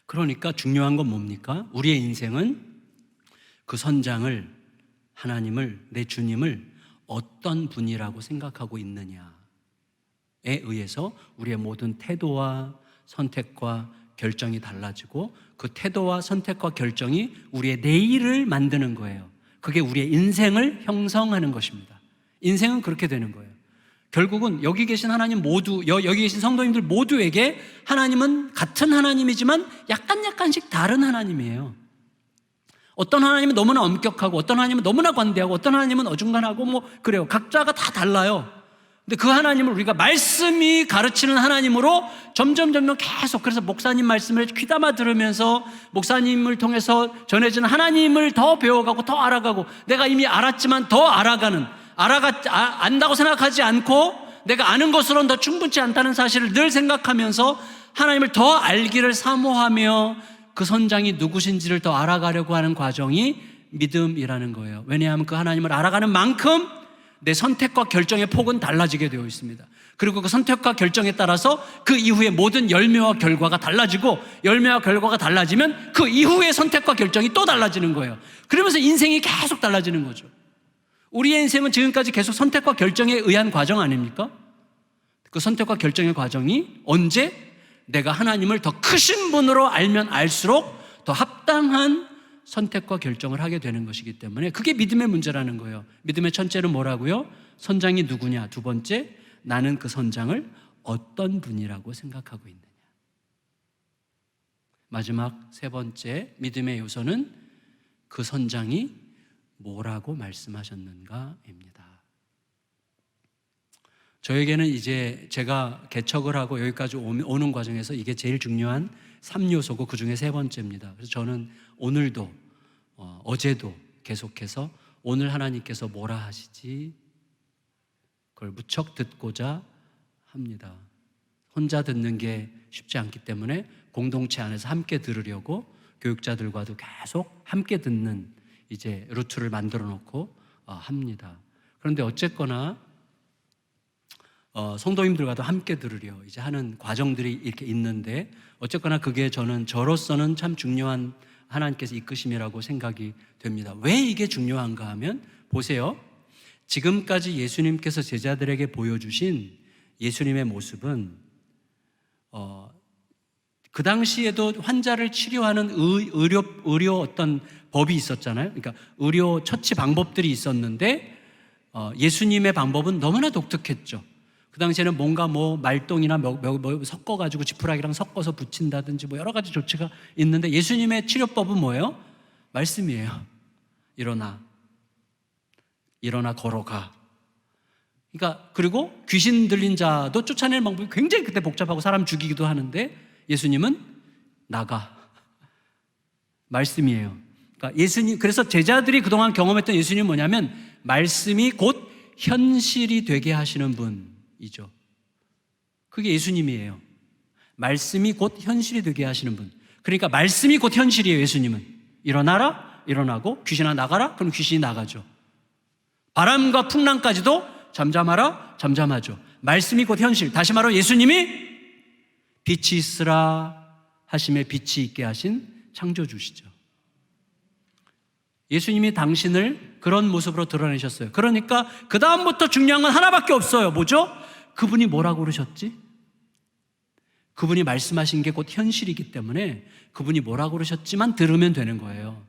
그러니까 중요한 건 뭡니까? 우리의 인생은 그 선장을, 하나님을, 내 주님을 어떤 분이라고 생각하고 있느냐에 의해서 우리의 모든 태도와 선택과 결정이 달라지고 그 태도와 선택과 결정이 우리의 내일을 만드는 거예요. 그게 우리의 인생을 형성하는 것입니다. 인생은 그렇게 되는 거예요. 결국은 여기 계신 하나님 모두, 여기 계신 성도님들 모두에게 하나님은 같은 하나님이지만 약간씩 다른 하나님이에요. 어떤 하나님은 너무나 엄격하고 어떤 하나님은 너무나 관대하고 어떤 하나님은 어중간하고 그래요. 각자가 다 달라요. 근데 그 하나님을 우리가 말씀이 가르치는 하나님으로 점점 계속, 그래서 목사님 말씀을 귀담아 들으면서 목사님을 통해서 전해진 하나님을 더 배워가고 더 알아가고, 내가 이미 알았지만 더 알아가는, 안다고 생각하지 않고 내가 아는 것으로는 더 충분치 않다는 사실을 늘 생각하면서 하나님을 더 알기를 사모하며 그 선장이 누구신지를 더 알아가려고 하는 과정이 믿음이라는 거예요. 왜냐하면 그 하나님을 알아가는 만큼 내 선택과 결정의 폭은 달라지게 되어 있습니다. 그리고 그 선택과 결정에 따라서 그 이후의 모든 열매와 결과가 달라지고, 열매와 결과가 달라지면 그 이후의 선택과 결정이 또 달라지는 거예요. 그러면서 인생이 계속 달라지는 거죠. 우리의 인생은 지금까지 계속 선택과 결정에 의한 과정 아닙니까? 그 선택과 결정의 과정이 언제 내가 하나님을 더 크신 분으로 알면 알수록 더 합당한 선택과 결정을 하게 되는 것이기 때문에 그게 믿음의 문제라는 거예요. 믿음의 첫째는 뭐라고요? 선장이 누구냐? 두 번째, 나는 그 선장을 어떤 분이라고 생각하고 있느냐. 마지막 세 번째 믿음의 요소는 그 선장이 뭐라고 말씀하셨는가입니다. 저에게는 이제 제가 개척을 하고 여기까지 오는 과정에서 이게 제일 중요한 3요소고 그 중에 세 번째입니다. 그래서 저는 오늘도 어제도 계속해서 오늘 하나님께서 뭐라 하시지? 그걸 무척 듣고자 합니다. 혼자 듣는 게 쉽지 않기 때문에 공동체 안에서 함께 들으려고 교육자들과도 계속 함께 듣는 이제 루트를 만들어 놓고 합니다. 그런데 어쨌거나 성도님들과도 함께 들으려 이제 하는 과정들이 이렇게 있는데 어쨌거나 그게 저로서는 참 중요한 하나님께서 이끄심이라고 생각이 됩니다. 왜 이게 중요한가 하면 보세요. 지금까지 예수님께서 제자들에게 보여주신 예수님의 모습은 그 당시에도 환자를 치료하는 의료 어떤 법이 있었잖아요. 그러니까 의료 처치 방법들이 있었는데 예수님의 방법은 너무나 독특했죠. 그 당시에는 뭔가 말똥이나 섞어가지고 지푸라기랑 섞어서 붙인다든지 여러 가지 조치가 있는데 예수님의 치료법은 뭐예요? 말씀이에요. 일어나 걸어가. 그러니까 그리고 귀신 들린 자도 쫓아내는 방법이 굉장히 그때 복잡하고 사람 죽이기도 하는데 예수님은 나가. 말씀이에요. 그러니까 그래서 제자들이 그동안 경험했던 예수님은 뭐냐면 말씀이 곧 현실이 되게 하시는 분이죠. 그게 예수님이에요. 말씀이 곧 현실이 되게 하시는 분. 그러니까 말씀이 곧 현실이에요. 예수님은 일어나라, 일어나고 귀신아 나가라, 그럼 귀신이 나가죠. 바람과 풍랑까지도 잠잠하라, 잠잠하죠. 말씀이 곧 현실. 다시 말하면 예수님이 빛이 있으라 하심에 빛이 있게 하신 창조주시죠. 예수님이 당신을 그런 모습으로 드러내셨어요. 그러니까 그 다음부터 중요한 건 하나밖에 없어요. 뭐죠? 그분이 뭐라고 그러셨지? 그분이 말씀하신 게 곧 현실이기 때문에 그분이 뭐라고 그러셨지만 들으면 되는 거예요.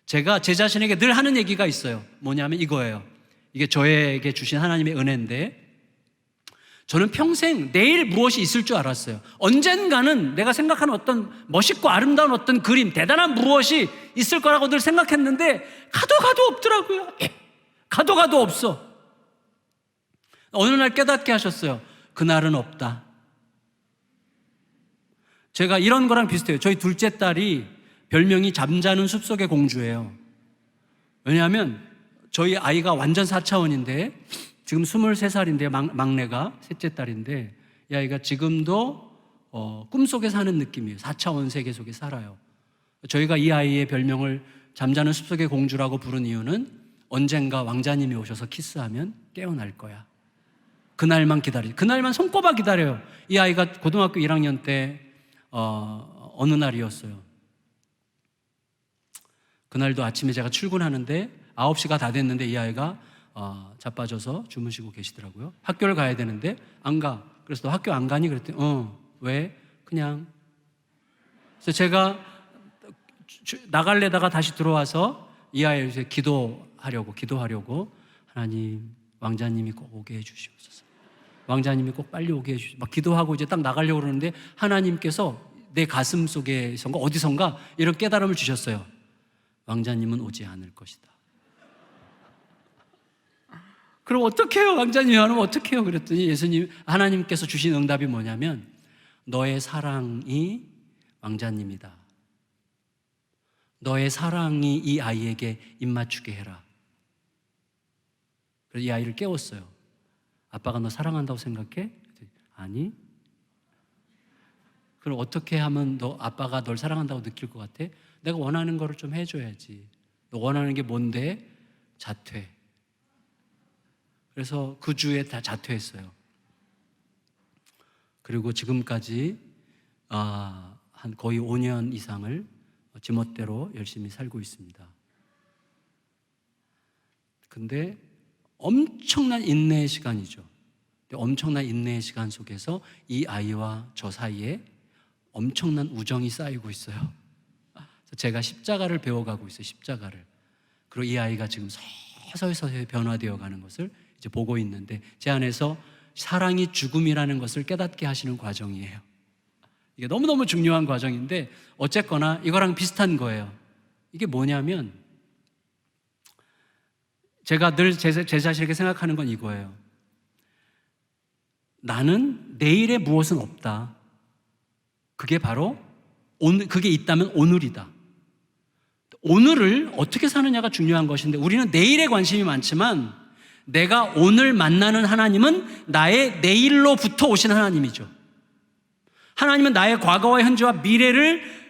제가 제 자신에게 늘 하는 얘기가 있어요. 뭐냐면 이거예요. 이게 저에게 주신 하나님의 은혜인데 저는 평생 내일 무엇이 있을 줄 알았어요. 언젠가는 내가 생각하는 어떤 멋있고 아름다운 어떤 그림, 대단한 무엇이 있을 거라고 늘 생각했는데 가도 없더라고요. 가도 없어. 어느 날 깨닫게 하셨어요. 그날은 없다. 제가 이런 거랑 비슷해요. 저희 둘째 딸이 별명이 잠자는 숲속의 공주예요. 왜냐하면 저희 아이가 완전 4차원인데 지금 23살인데 막내가 셋째 딸인데 이 아이가 지금도 꿈속에 사는 느낌이에요. 4차원 세계 속에 살아요. 저희가 이 아이의 별명을 잠자는 숲속의 공주라고 부른 이유는 언젠가 왕자님이 오셔서 키스하면 깨어날 거야. 그날만 기다려. 그날만 손꼽아 기다려요. 이 아이가 고등학교 1학년 때 어느 날이었어요. 그날도 아침에 제가 출근하는데 9시가 다 됐는데 이 아이가 자빠져서 주무시고 계시더라고요. 학교를 가야 되는데 안 가. 그래서 너 학교 안 가니? 그랬더니 왜? 그냥. 그래서 제가 나갈래다가 다시 들어와서 이 아이를 기도하려고 하나님 왕자님이 꼭 오게 해주시옵소서. 왕자님이 꼭 빨리 오게 해주시옵소서. 막 기도하고 이제 딱 나가려고 그러는데 하나님께서 내 가슴 속에선가 어디선가 이런 깨달음을 주셨어요. 왕자님은 오지 않을 것이다. 그럼 어떡해요? 왕자님이 안 오면 어떡해요? 그랬더니 하나님께서 주신 응답이 뭐냐면 너의 사랑이 왕자님이다. 너의 사랑이 이 아이에게 입맞추게 해라. 그래서 이 아이를 깨웠어요. 아빠가 너 사랑한다고 생각해? 아니. 그럼 어떻게 하면 아빠가 널 사랑한다고 느낄 것 같아? 내가 원하는 거를 좀 해줘야지. 너 원하는 게 뭔데? 자퇴. 그래서 그 주에 다 자퇴했어요. 그리고 지금까지 한 거의 5년 이상을 지멋대로 열심히 살고 있습니다. 근데 엄청난 인내의 시간이죠. 엄청난 인내의 시간 속에서 이 아이와 저 사이에 엄청난 우정이 쌓이고 있어요. 제가 십자가를 배워가고 있어요. 십자가를. 그리고 이 아이가 지금 서서히 변화되어 가는 것을 이제 보고 있는데 제 안에서 사랑이 죽음이라는 것을 깨닫게 하시는 과정이에요. 이게 너무너무 중요한 과정인데 어쨌거나 이거랑 비슷한 거예요. 이게 뭐냐면 제가 늘 제 자신에게 생각하는 건 이거예요. 나는 내일에 무엇은 없다. 그게 바로 그게 있다면 오늘이다. 오늘을 어떻게 사느냐가 중요한 것인데 우리는 내일에 관심이 많지만 내가 오늘 만나는 하나님은 나의 내일로부터 오신 하나님이죠. 하나님은 나의 과거와 현재와 미래를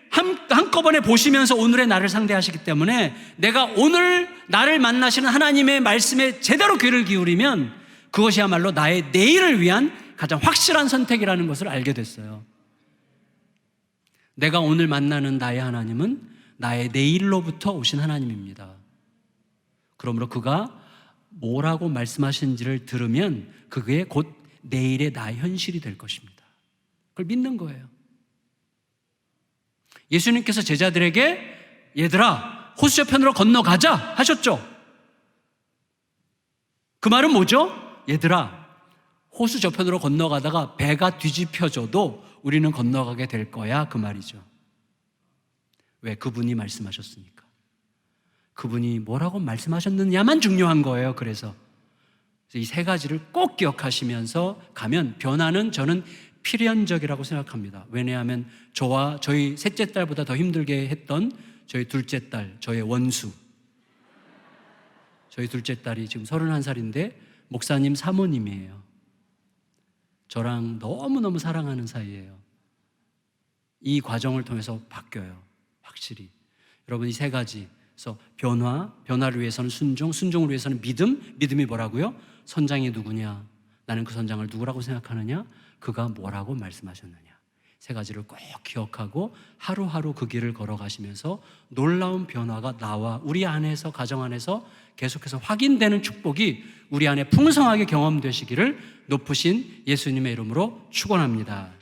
한꺼번에 보시면서 오늘의 나를 상대하시기 때문에 내가 오늘 나를 만나시는 하나님의 말씀에 제대로 귀를 기울이면 그것이야말로 나의 내일을 위한 가장 확실한 선택이라는 것을 알게 됐어요. 내가 오늘 만나는 나의 하나님은 나의 내일로부터 오신 하나님입니다. 그러므로 그가 뭐라고 말씀하시는지를 들으면 그게 곧 내일의 나의 현실이 될 것입니다. 그걸 믿는 거예요. 예수님께서 제자들에게 얘들아 호수 저편으로 건너가자 하셨죠. 그 말은 뭐죠? 얘들아 호수 저편으로 건너가다가 배가 뒤집혀져도 우리는 건너가게 될 거야 그 말이죠. 왜? 그분이 말씀하셨으니까. 그분이 뭐라고 말씀하셨느냐만 중요한 거예요. 그래서 이 세 가지를 꼭 기억하시면서 가면 변화는 저는 필연적이라고 생각합니다. 왜냐하면 저와 저희 셋째 딸보다 더 힘들게 했던 저희 둘째 딸, 저의 원수, 저희 둘째 딸이 지금 31살인데 목사님 사모님이에요. 저랑 너무너무 사랑하는 사이예요. 이 과정을 통해서 바뀌어요. 확실히. 여러분 이 세 가지에서 변화를 위해서는 순종을 위해서는 믿음이 뭐라고요? 선장이 누구냐? 나는 그 선장을 누구라고 생각하느냐? 그가 뭐라고 말씀하셨느냐? 세 가지를 꼭 기억하고 하루하루 그 길을 걸어가시면서 놀라운 변화가 나와 우리 안에서 가정 안에서 계속해서 확인되는 축복이 우리 안에 풍성하게 경험되시기를 높으신 예수님의 이름으로 축원합니다.